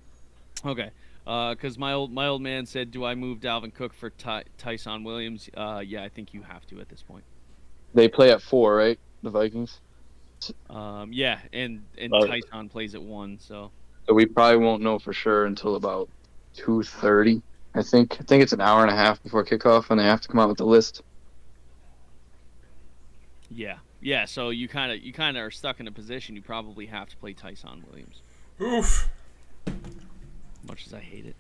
Okay. Because my old man said, "Do I move Dalvin Cook for Tyson Williams?" Yeah, I think you have to at this point. They play at 4, right? The Vikings. Yeah, and Tyson plays at 1, so we probably won't know for sure until about 2:30. I think it's an hour and a half before kickoff, and they have to come out with the list. Yeah. So you kind of are stuck in a position. You probably have to play Tyson Williams. Oof. Much as I hate it.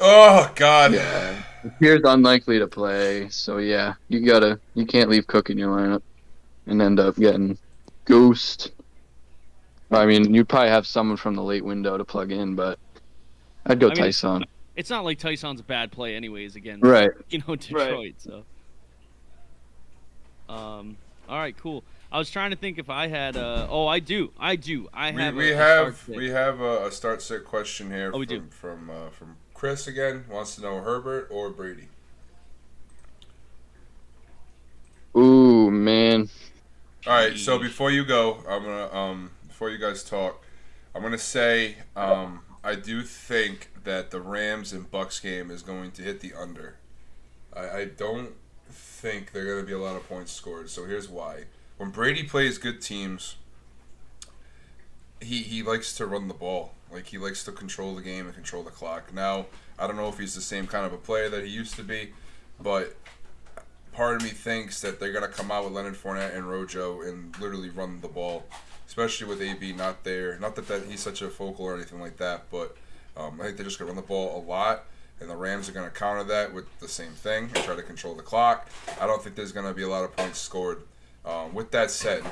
Oh God. Yeah. Appears unlikely to play, so yeah, you can't leave Cook in your lineup and end up getting ghost. I mean, you'd probably have someone from the late window to plug in, but I'd go Tyson. it's not like Tyson's a bad play anyways against Detroit. Right. So, all right, cool. I was trying to think if I had. I do. We have a start sit question here from Chris again. Wants to know Herbert or Brady. Ooh, man. All right, so before you go, I'm gonna before you guys talk, I'm gonna say I do think that the Rams and Bucks game is going to hit the under. I don't think there are going to be a lot of points scored. So here's why. When Brady plays good teams, he likes to run the ball. Like, he likes to control the game and control the clock. Now, I don't know if he's the same kind of a player that he used to be, but part of me thinks that they're going to come out with Leonard Fournette and Rojo and literally run the ball, especially with AB not there. Not that he's such a focal or anything like that, but I think they're just going to run the ball a lot, and the Rams are going to counter that with the same thing and try to control the clock. I don't think there's going to be a lot of points scored. With that said,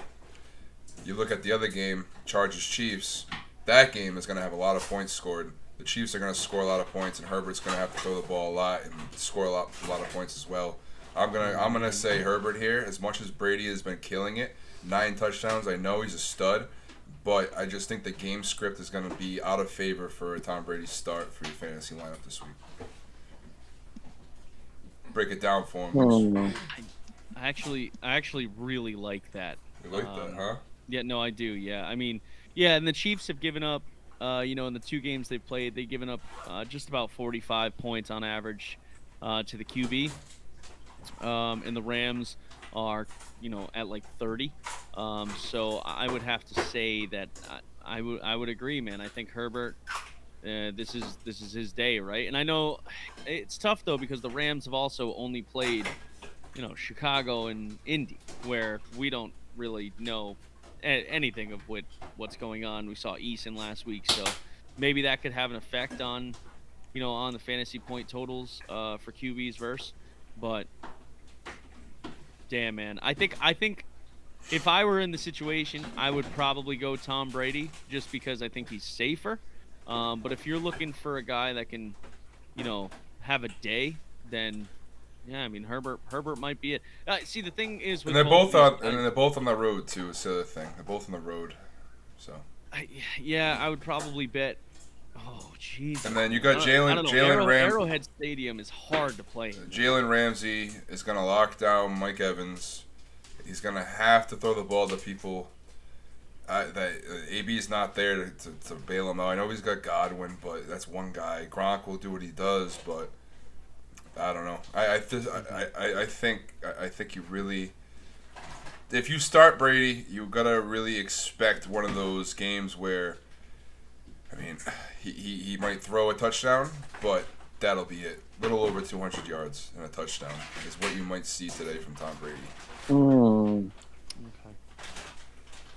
you look at the other game, Chargers-Chiefs, that game is going to have a lot of points scored. The Chiefs are going to score a lot of points, and Herbert's going to have to throw the ball a lot and score a lot of points as well. I'm gonna say Herbert here. As much as Brady has been killing it, 9 touchdowns. I know he's a stud, but I just think the game script is going to be out of favor for a Tom Brady start for your fantasy lineup this week. Break it down for him. I actually really like that. You like that, huh? Yeah, no, I do. Yeah, I mean, yeah, and the Chiefs have given up. In the 2 games they've played, they've given up just about 45 points on average to the QB. And the Rams are, at like 30. So I would have to say that I would agree, man. I think Herbert, this is his day, right? And I know it's tough though because the Rams have also only played, Chicago and Indy, where we don't really know anything of what's going on. We saw Eason last week, so maybe that could have an effect on, on the fantasy point totals for QB's verse, but. Damn, man. I think if I were in the situation, I would probably go Tom Brady just because I think he's safer. But if you're looking for a guy that can, have a day, then yeah, I mean Herbert might be it. See, the thing is, with they're both on the road too. It's the other thing. They're both on the road, so. I would probably bet. Oh, jeez. And then you got Jalen Ramsey. Arrowhead Stadium is hard to play. Jalen Ramsey is going to lock down Mike Evans. He's going to have to throw the ball to people. That AB is not there to bail him out. I know he's got Godwin, but that's one guy. Gronk will do what he does, but I don't know. I think you really. If you start Brady, you gotta really expect one of those games where. I mean, he might throw a touchdown, but that'll be it. Little over 200 yards and a touchdown is what you might see today from Tom Brady. Okay.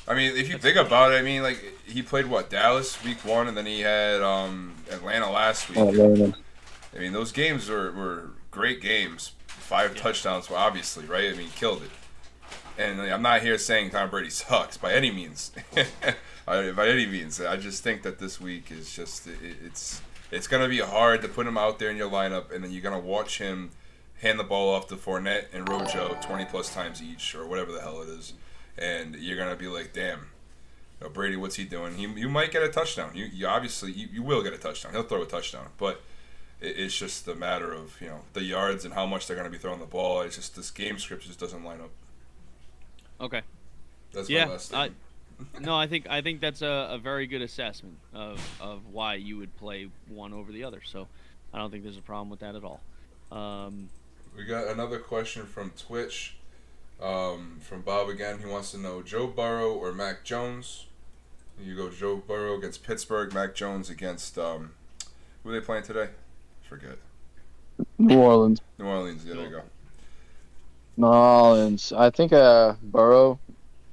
I mean, if you think about it, I mean, like, he played, Dallas week 1, and then he had Atlanta last week. I mean, those games were great games. 5 touchdowns, obviously, right? I mean, he killed it. And I'm not here saying Tom Brady sucks by any means. By any means. I just think that this week is just it's going to be hard to put him out there in your lineup, and then you're going to watch him hand the ball off to Fournette and Rojo 20-plus times each or whatever the hell it is. And you're going to be like, damn, Brady, what's he doing? You might get a touchdown. You obviously you will get a touchdown. He'll throw a touchdown. But it's just a matter of, the yards and how much they're going to be throwing the ball. It's just this game script just doesn't line up. Okay. That's my last thing. No, I think that's a very good assessment of why you would play one over the other. So I don't think there's a problem with that at all. We got another question from Twitch, from Bob again. He wants to know Joe Burrow or Mac Jones. You go Joe Burrow against Pittsburgh, Mac Jones against who are they playing today? Forget. New Orleans. New Orleans. Yeah, there you go. New Orleans. I think Burrow,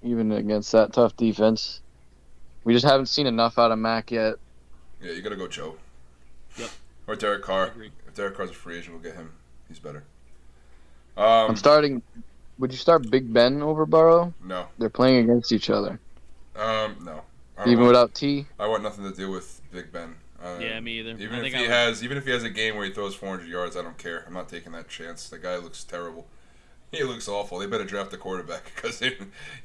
even against that tough defense. We just haven't seen enough out of Mac yet. Yeah, you got to go Joe. Yep. Or Derek Carr. If Derek Carr's a free agent, we'll get him. He's better. I'm starting. Would you start Big Ben over Burrow? No. They're playing against each other. No. Even without T? I want nothing to do with Big Ben. Yeah, me either. Even if he has a game where he throws 400 yards, I don't care. I'm not taking that chance. The guy looks terrible. He looks awful. They better draft a quarterback because he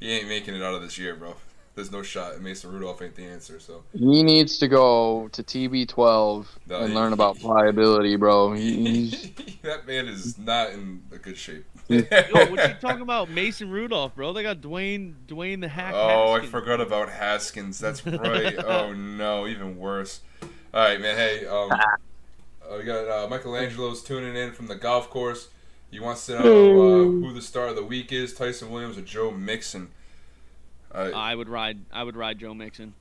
ain't making it out of this year, bro. There's no shot. Mason Rudolph ain't the answer. So he needs to go to TB12 and learn about pliability, bro. That man is not in a good shape. Yo, what you talking about, Mason Rudolph, bro? They got Dwayne the Hack. Oh, Haskins. I forgot about Haskins. That's right. Oh no, even worse. All right, man. Hey, we got Michelangelo's tuning in from the golf course. He wants to know who the star of the week is: Tyson Williams or Joe Mixon. I would ride Joe Mixon.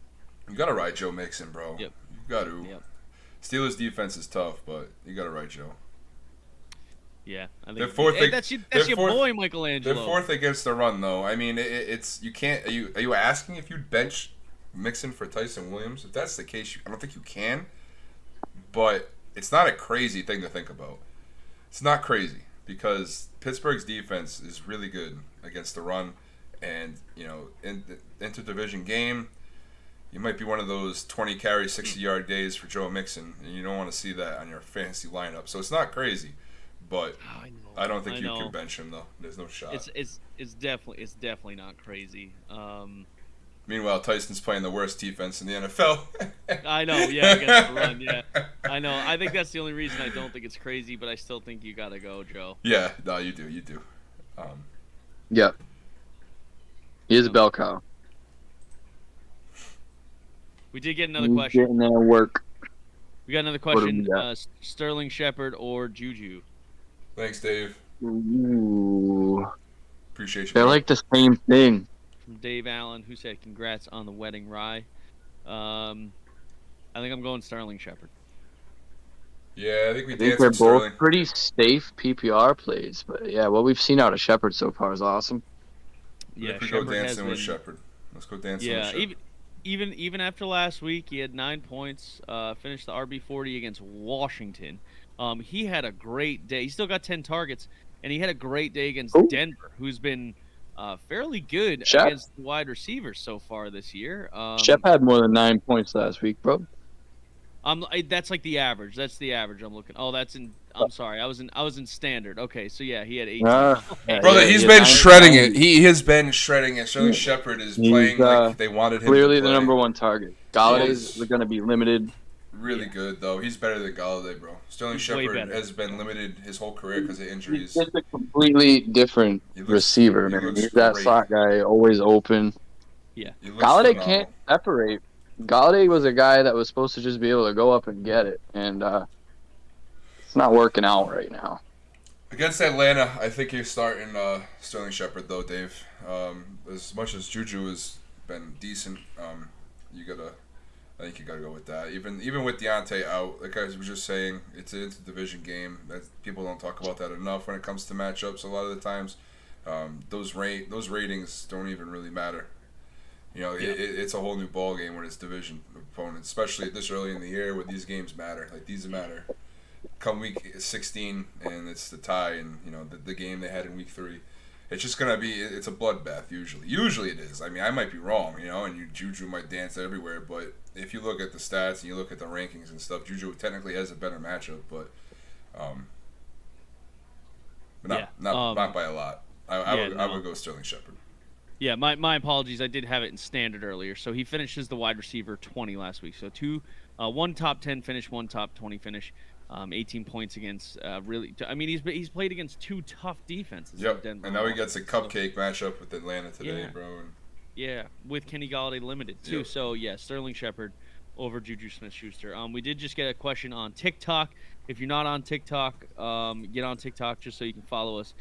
You gotta ride Joe Mixon, bro. Yep. You got to. Yep. Steelers defense is tough, but you gotta ride Joe. Yeah, I think they're fourth. that's your boy, Michelangelo. They're fourth against the run, though. I mean, it's you can't. Are you asking if you'd bench Mixon for Tyson Williams? If that's the case, I don't think you can. But it's not a crazy thing to think about. It's not crazy because Pittsburgh's defense is really good against the run, and in the interdivision game, you might be one of those 20 carry 60-yard days for Joe Mixon, and you don't want to see that on your fantasy lineup. So it's not crazy. But I don't think you can bench him though. There's no shot. It's definitely not crazy. Meanwhile, Tyson's playing the worst defense in the NFL. I know, yeah, against the run, yeah. I know. I think that's the only reason I don't think it's crazy, but I still think you gotta go, Joe. Yeah, no, you do. Yeah. He is a bell cow. We did get another question. Getting there work. We got another question. Sterling Shepard or Juju? Thanks, Dave. Ooh. Appreciate you. They're like the same thing. From Dave Allen, who said, "Congrats on the wedding, Rye." I think I'm going Sterling Shepard. Yeah, I think they're both Sterling. Pretty safe PPR plays, but yeah, what we've seen out of Shepard so far is awesome. Yeah, we go dancing with Shepard. Let's go dancing with Shepard. Even after last week, he had 9 points. Finished the RB40 against Washington. He had a great day. He still got 10 targets, and he had a great day against Denver, who's been fairly good against the wide receivers so far this year. Shep had more than 9 points last week, bro. That's like the average. That's the average I'm looking. Oh, that's in. I'm sorry. I was in standard. Okay, so yeah, he had 18. Brother, he's been shredding it. He has been shredding it. Sterling Shepard is playing like they wanted him clearly to play. The number one target. Galladay's going to be limited. Really good, though. He's better than Galladay, bro. Sterling Shepard has been limited his whole career because of injuries. He's a completely different receiver, man. He's that slot guy, always open. Yeah. Galladay can't separate. Galladay was a guy that was supposed to just be able to go up and get it, and it's not working out right now. Against Atlanta, I think you're starting Sterling Shepard, though, Dave. As much as Juju has been decent, I think you gotta go with that. Even with Deontay out, like I was just saying, it's an interdivision game. People don't talk about that enough when it comes to matchups. A lot of the times, those ratings don't even really matter. It's a whole new ball game when it's division opponents, especially this early in the year where these games matter. Like these matter. Come week 16 and it's the tie, and the game they had in week 3. It's just gonna be. It's a bloodbath usually. Usually it is. I mean, I might be wrong, and Juju might dance everywhere. But if you look at the stats and you look at the rankings and stuff, Juju technically has a better matchup, but not by a lot. I would go Sterling Shepard. Yeah, my apologies. I did have it in standard earlier. So he finishes the wide receiver 20 last week. So one top 10 finish, one top 20 finish. 18 points against really. I mean, he's played against 2 tough defenses. Yep, and now he gets a cupcake matchup with Atlanta today, bro. Yeah, with Kenny Galladay limited too. Yep. So yeah, Sterling Shepard over Juju Smith-Schuster. We did just get a question on TikTok. If you're not on TikTok, get on TikTok just so you can follow us.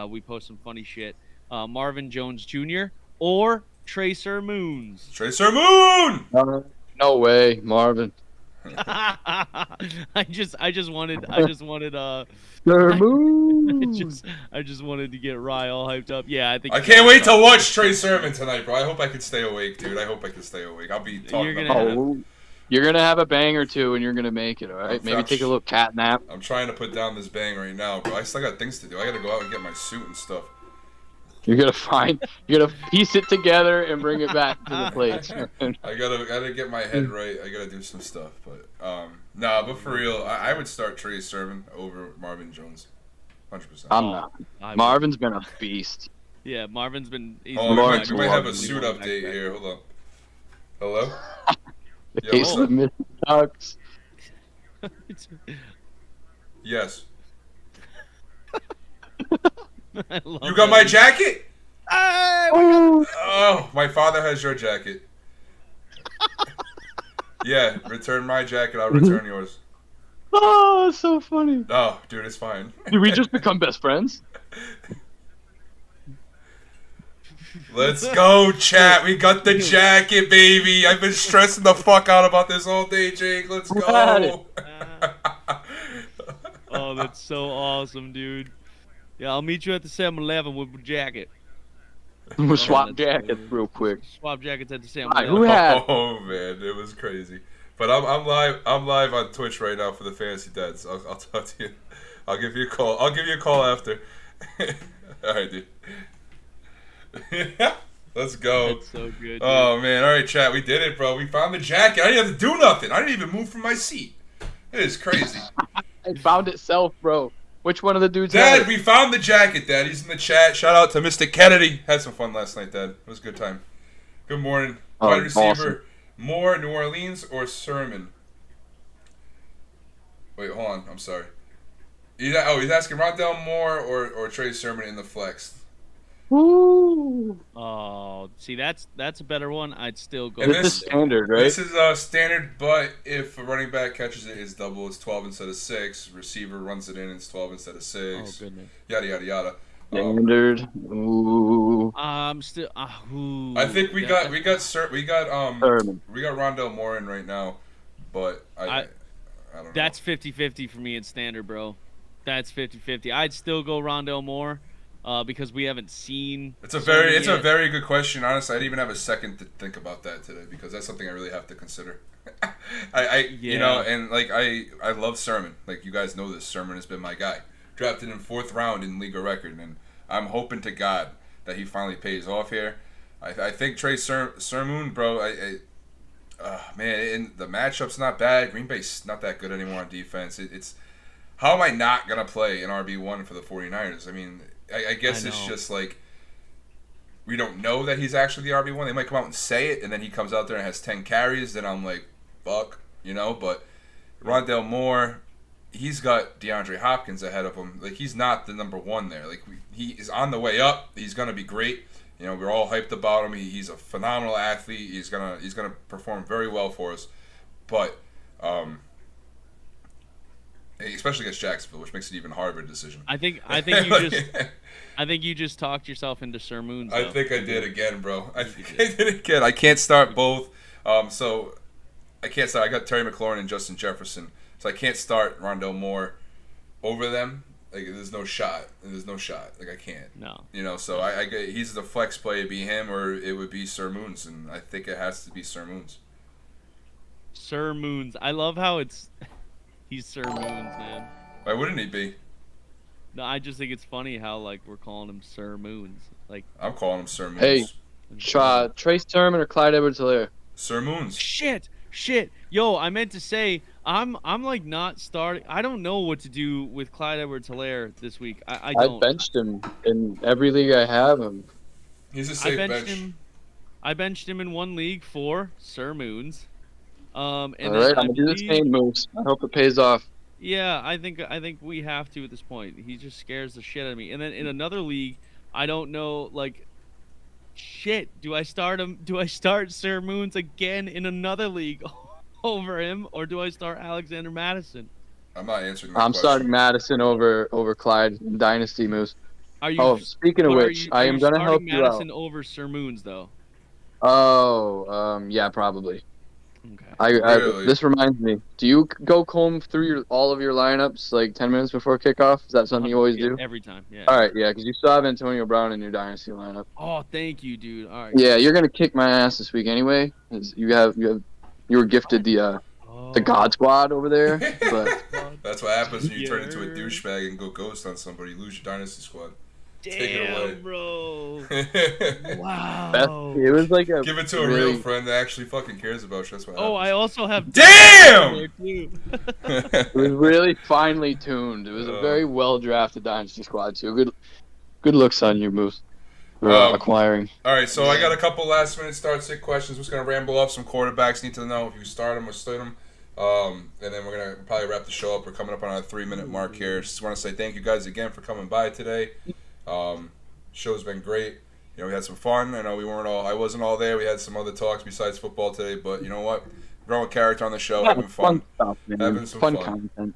We post some funny shit. Marvin Jones Jr. or Trey Sermons. Trey Sermon! No way, Marvin. I just wanted Sermon. I just wanted to get Rye all hyped up. Yeah, I think I can't wait to watch Trey Sermon tonight, bro. I hope I can stay awake, dude. I hope I can stay awake. I'll be talking about it. You're gonna have a bang or two, and you're gonna make it. All right, maybe take a little cat nap. I'm trying to put down this bang right now, bro. I still got things to do. I gotta go out and get my suit and stuff. You're gonna piece it together and bring it back to the plates. I gotta get my head right. I gotta do some stuff, but but for real, I would start Trey Sermon over Marvin Jones, 100%. I'm not. Marvin's been a beast. Yeah, Marvin's been. We might have a suit update here. Hold on. Hello. The case of the Ducks. Yes. You got my jacket? Oh, my father has your jacket. Yeah, return my jacket. I'll return yours. Oh, it's so funny. Oh, dude, it's fine. Did we just become best friends? Let's go, chat. We got the jacket, baby. I've been stressing the fuck out about this all day, Jake. Let's go. Oh, that's so awesome, dude. Yeah, I'll meet you at the 7-Eleven with a jacket. We'll swap jackets real quick. Swap jackets at the 7-Eleven. Who had? Oh man, it was crazy. But I'm live. I'm live on Twitch right now for the Fantasy Dads. I'll talk to you. I'll give you a call. I'll give you a call after. All right, dude. Let's go. That's so good. Dude. Oh man, all right, chat. We did it, bro. We found the jacket. I didn't have to do nothing. I didn't even move from my seat. It is crazy. It found itself, bro. Which one of the dudes? Dad, we found the jacket, Dad. He's in the chat. Shout out to Mr. Kennedy. Had some fun last night, Dad. It was a good time. Good morning. Wide receiver, awesome. Moore, New Orleans, or Sermon? Wait, hold on. I'm sorry. He's asking Rondell Moore or Trey Sermon in the flex. Woo. Oh, see, that's a better one. I'd still go. This is standard, right? This is standard, but if a running back catches it, it's double. It's 12 instead of 6. Receiver runs it in, it's 12 instead of 6. Oh goodness. Yada yada yada. Standard. Ooh. Still. I think we got Rondell Moore in right now, but I don't know. That's 50-50 for me in standard, bro. That's 50-50. I'd still go Rondell Moore. Because we haven't seen. It's a very good question. Honestly, I didn't even have a second to think about that today because that's something I really have to consider. You know, and like I love Sermon. Like you guys know this, Sermon has been my guy. Drafted in 4th round in league of record, and I'm hoping to God that he finally pays off here. I think Trey Sermon, bro. Man, and the matchup's not bad. Green Bay's not that good anymore on defense. It's how am I not gonna play an RB1 for the 49ers? I mean. I guess it's just like we don't know that he's actually the RB1. They might come out and say it, and then he comes out there and has 10 carries. Then I'm like, fuck, you know. But Rondell Moore, he's got DeAndre Hopkins ahead of him. Like he's not the number 1 there. Like he is on the way up. He's gonna be great. You know, we're all hyped about him. He's a phenomenal athlete. He's gonna perform very well for us. But especially against Jacksonville, which makes it even harder of a decision. I think you just talked yourself into Sermons. I think I did again, bro. I did again. I can't start both. So I can't start. I got Terry McLaurin and Justin Jefferson, so I can't start Rondell Moore over them. Like there's no shot. Like I can't. No. You know, so I he's the flex play. It'd be him or it would be Sermons, and I think it has to be Sermons. Sermons. I love how it's. He's Sir Moons, man. Why wouldn't he be? No, I just think it's funny how like we're calling him Sir Moons. Like I'm calling him Sir Moons. Hey, Trey Sermon or Clyde Edwards-Helaire? Sir Moons. Shit. Yo, I meant to say I'm like not starting. I don't know what to do with Clyde Edwards-Helaire this week. I don't. I benched him in every league I have him. He's a safe bench. I benched him in one league for Sir Moons. All right, I'm gonna do the same moves. I hope it pays off. Yeah, I think we have to at this point. He just scares the shit out of me. And then in another league, I don't know. Like, shit. Do I start him? Do I start Sir Moons again in another league over him, or do I start Alexander Madison? I'm not answering that I'm question. starting Madison over Clyde in dynasty moves. Are you? Oh, speaking of which, I am gonna help you out. Madison over Sir Moons though. Oh, yeah, probably. Okay. Really? This reminds me. Do you go comb through all of your lineups like 10 minutes before kickoff? Is that something you always do? Every time, yeah. All right, yeah, because you still have Antonio Brown in your dynasty lineup. Oh, thank you, dude. All right. Yeah, you're gonna kick my ass this week anyway. You were gifted the God Squad over there. But that's what happens when you turn into a douchebag and go ghost on somebody. You lose your dynasty squad. Take it away, bro. Wow. It was like a give it to a real friend that actually fucking cares about you. That's what happens. I also have. Damn. It was really finely tuned. It was a very well drafted dynasty squad too. Good looks on you, Moose. Acquiring. All right, so I got a couple last minute start-sit questions. We're just gonna ramble off some quarterbacks. Need to know if you start them or sit them. And then we're gonna probably wrap the show up. We're coming up on our 3-minute mark here. Just want to say thank you guys again for coming by today. Show's been great. You know, we had some fun. I know I wasn't all there. We had some other talks besides football today, but you know what? Growing character on the show, having fun, stuff, man. having some fun fun. content.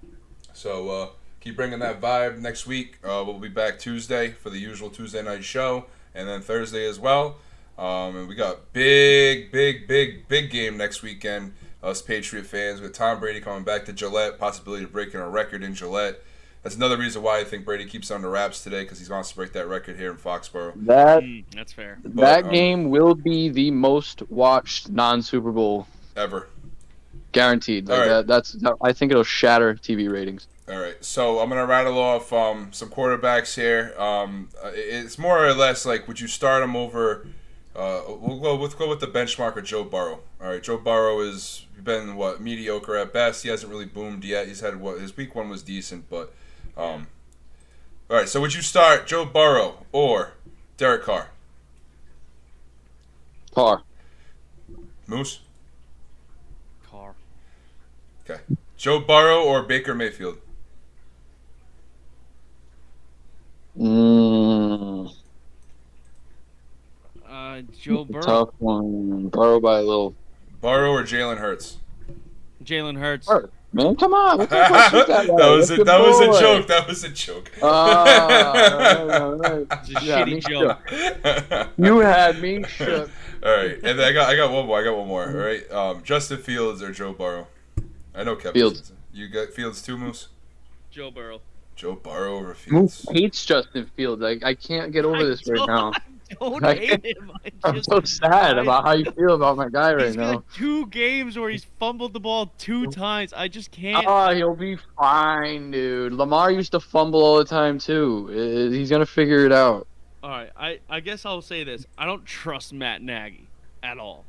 So keep bringing that vibe. Next week we'll be back Tuesday for the usual Tuesday night show, and then Thursday as well. And we got big game next weekend. Us Patriot fans, with Tom Brady coming back to Gillette, possibility of breaking a record in Gillette. That's another reason why I think Brady keeps on the wraps today, because he wants to break that record here in Foxborough. That's fair. That game will be the most watched non-Super Bowl ever, guaranteed. Like I think it'll shatter TV ratings. All right, so I'm gonna rattle off some quarterbacks here. It's more or less like, would you start him over? We'll go with the benchmark of Joe Burrow. All right, Joe Burrow has been mediocre at best. He hasn't really boomed yet. He's had his week 1 was decent, but all right. So would you start Joe Burrow or Derek Carr? Carr. Moose. Carr. Okay. Joe Burrow or Baker Mayfield? Joe Burrow. Tough one. Burrow by a little. Burrow or Jalen Hurts? Jalen Hurts. Man, come on. What kind of question is that? That was a joke. That was a joke. It's a shitty joke. You had me shook. All right, and then I got one more. All right, Justin Fields or Joe Burrow? I know Kevin. Fields. You got Fields too, Moose? Joe Burrow. Joe Burrow over Moose Fields. hates Justin Fields. I can't get over this right now. Don't hate him. I'm so sad about how you feel about my guy right now. He's got 2 games where he's fumbled the ball 2 times. I just can't. He'll be fine, dude. Lamar used to fumble all the time too. He's gonna figure it out. All right, I guess I'll say this. I don't trust Matt Nagy at all.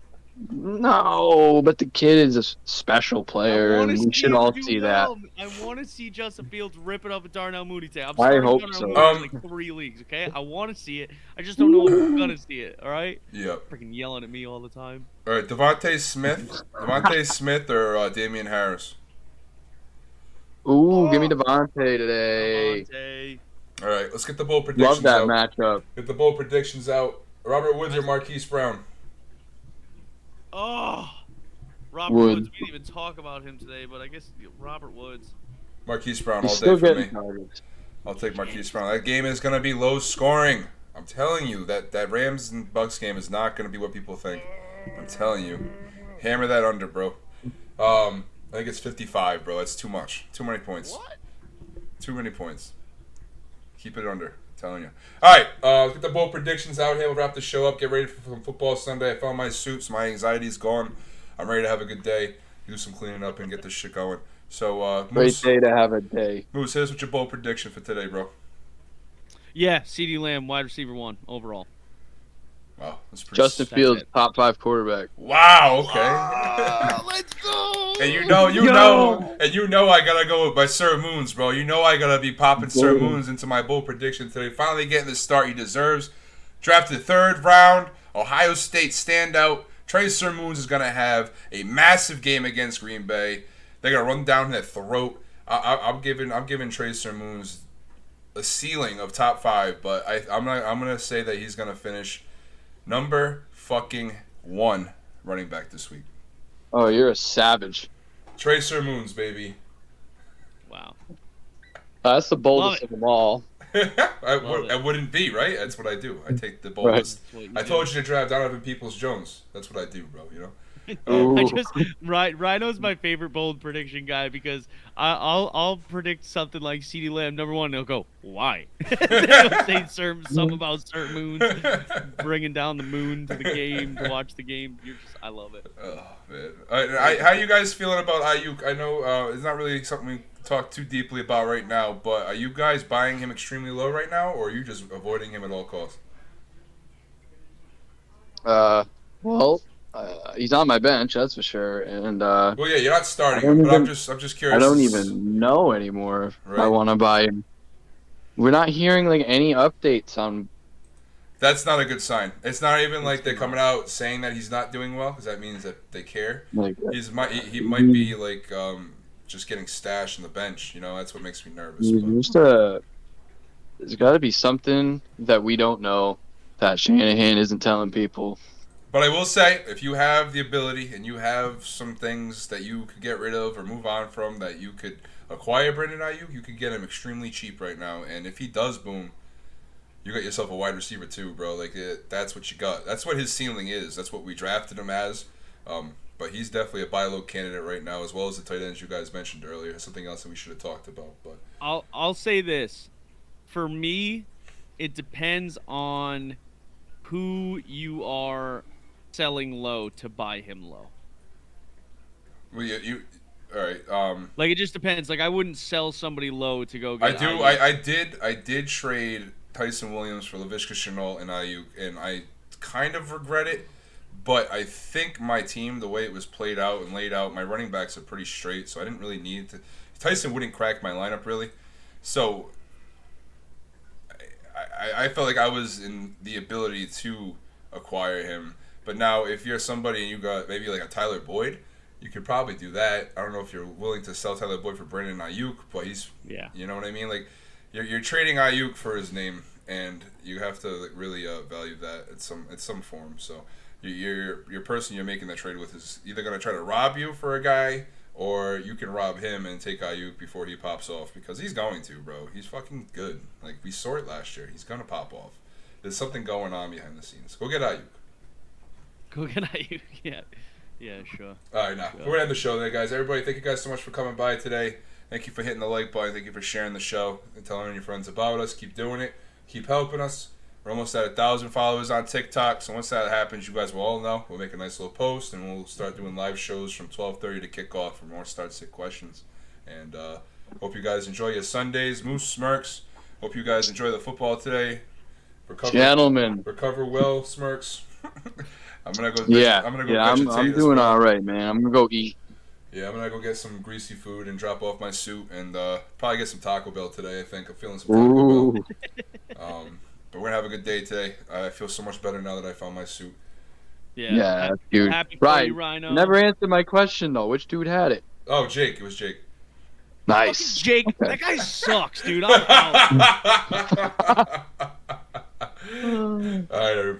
No, but the kid is a special player, and we should all see that. I want to see Justin Fields rip it up with Darnell Mooney today. I hope so. In like 3 leagues, okay? I want to see it. I just don't know if I'm gonna see it. All right? Yep. Freaking yelling at me all the time. All right, Devontae Smith or Damian Harris? Ooh, give me Devontae today. Devontae. All right, let's get the bold predictions Love that out. matchup. Get the bold predictions out. Robert Woods or Marquise Brown? Oh, Robert Woods. We didn't even talk about him today, but I guess Robert Woods. Marquise Brown He's all day still for me. Targets. I'll take Marquise Brown. That game is going to be low scoring. I'm telling you, that Rams and Bucks game is not going to be what people think. I'm telling you. Hammer that under, bro. I think it's 55, bro. That's too much. Too many points. What? Too many points. Keep it under. I'm telling you. All right, let's get the bold predictions out here. We'll wrap the show up. Get ready for football Sunday. I found my suit, so my anxiety's gone. I'm ready to have a good day, do some cleaning up, and get this shit going. So, Moose, great day to have a day. Moose, here's what your bold prediction for today, bro. Yeah, CeeDee Lamb, wide receiver 1 overall. Wow, that's pretty. Justin Fields, top 5 quarterback. Wow. Okay. Let's go. And you know, I gotta go with my Sir Moons, bro. You know I gotta be popping Sir Moons into my bold prediction today. Finally getting the start he deserves. Drafted 3rd round, Ohio State standout. Trey Sir Moons is gonna have a massive game against Green Bay. They're gonna run down their throat. I'm giving Trey Sir Moons a ceiling of top 5, but I'm gonna say that he's gonna finish number fucking 1 running back this week. Oh, you're a savage. Trey Sir Moons, baby. Wow. That's the boldest of them all. I wouldn't be, right? That's what I do. I take the boldest. Right. I told you to draft Donovan Peoples-Jones. That's what I do, bro, you know? Rhino's my favorite bold prediction guy because I'll predict something like CeeDee Lamb #1. He'll go, why? He'll say something about certain moons, bringing down the moon to the game to watch the game. I love it. Oh man, how you guys feeling about Ayuk? I know it's not really something we talk too deeply about right now, but are you guys buying him extremely low right now, or are you just avoiding him at all costs? Well, he's on my bench, that's for sure. And well, yeah, you're not starting him, but I'm just curious. I don't even know anymore if I want to buy him. We're not hearing like any updates on. That's not a good sign. It's not even like they're coming out saying that he's not doing well, because that means that they care. He might be like just getting stashed on the bench. You know, that's what makes me nervous. There's got to be something that we don't know that Shanahan isn't telling people. But I will say, if you have the ability and you have some things that you could get rid of or move on from, that you could acquire Brandon Ayuk, you could get him extremely cheap right now. And if he does boom, you got yourself a wide receiver too, bro. Like that's what you got. That's what his ceiling is. That's what we drafted him as. But he's definitely a buy low candidate right now, as well as the tight ends you guys mentioned earlier. Something else that we should have talked about. But I'll say this. For me, it depends on who you are selling low to buy him low. Well, you all right? Like it just depends. Like I wouldn't sell somebody low to go get. I did trade Tyson Williams for Laviska Shenault and Ayuk, and I kind of regret it. But I think my team, the way it was played out and laid out, my running backs are pretty straight, so I didn't really need to. Tyson wouldn't crack my lineup really, so I felt like I was in the ability to acquire him. But now, if you're somebody and you got maybe like a Tyler Boyd, you could probably do that. I don't know if you're willing to sell Tyler Boyd for Brandon Ayuk, but he's, you know what I mean? Like, you're trading Ayuk for his name, and you have to like, really value that at some form. So your person you're making that trade with is either going to try to rob you for a guy, or you can rob him and take Ayuk before he pops off, because he's going to, bro. He's fucking good. Like, we saw it last year. He's going to pop off. There's something going on behind the scenes. Go get Ayuk. Go get Ayuk, yeah. Yeah, sure. All right, now, we're going to end the show there, guys. Everybody, thank you guys so much for coming by today. Thank you for hitting the like button. Thank you for sharing the show and telling your friends about us. Keep doing it. Keep helping us. We're almost at 1,000 followers on TikTok, so once that happens, you guys will all know. We'll make a nice little post, and we'll start doing live shows from 12:30 to kick off for more start-sit questions. And hope you guys enjoy your Sundays. Moose Smirks. Hope you guys enjoy the football today. Gentlemen. Recover well, Smirks. I'm gonna go. I'm doing all right, man. I'm gonna go eat. Yeah, I'm gonna go get some greasy food and drop off my suit, and probably get some Taco Bell today. I think I'm feeling some Taco Bell. But we're gonna have a good day today. I feel so much better now that I found my suit. Yeah, dude. Happy for you, Rhino. Never answered my question though. Which dude had it? Oh, Jake. It was Jake. Nice. Jake, that guy sucks, dude. I'm out. All right, everybody.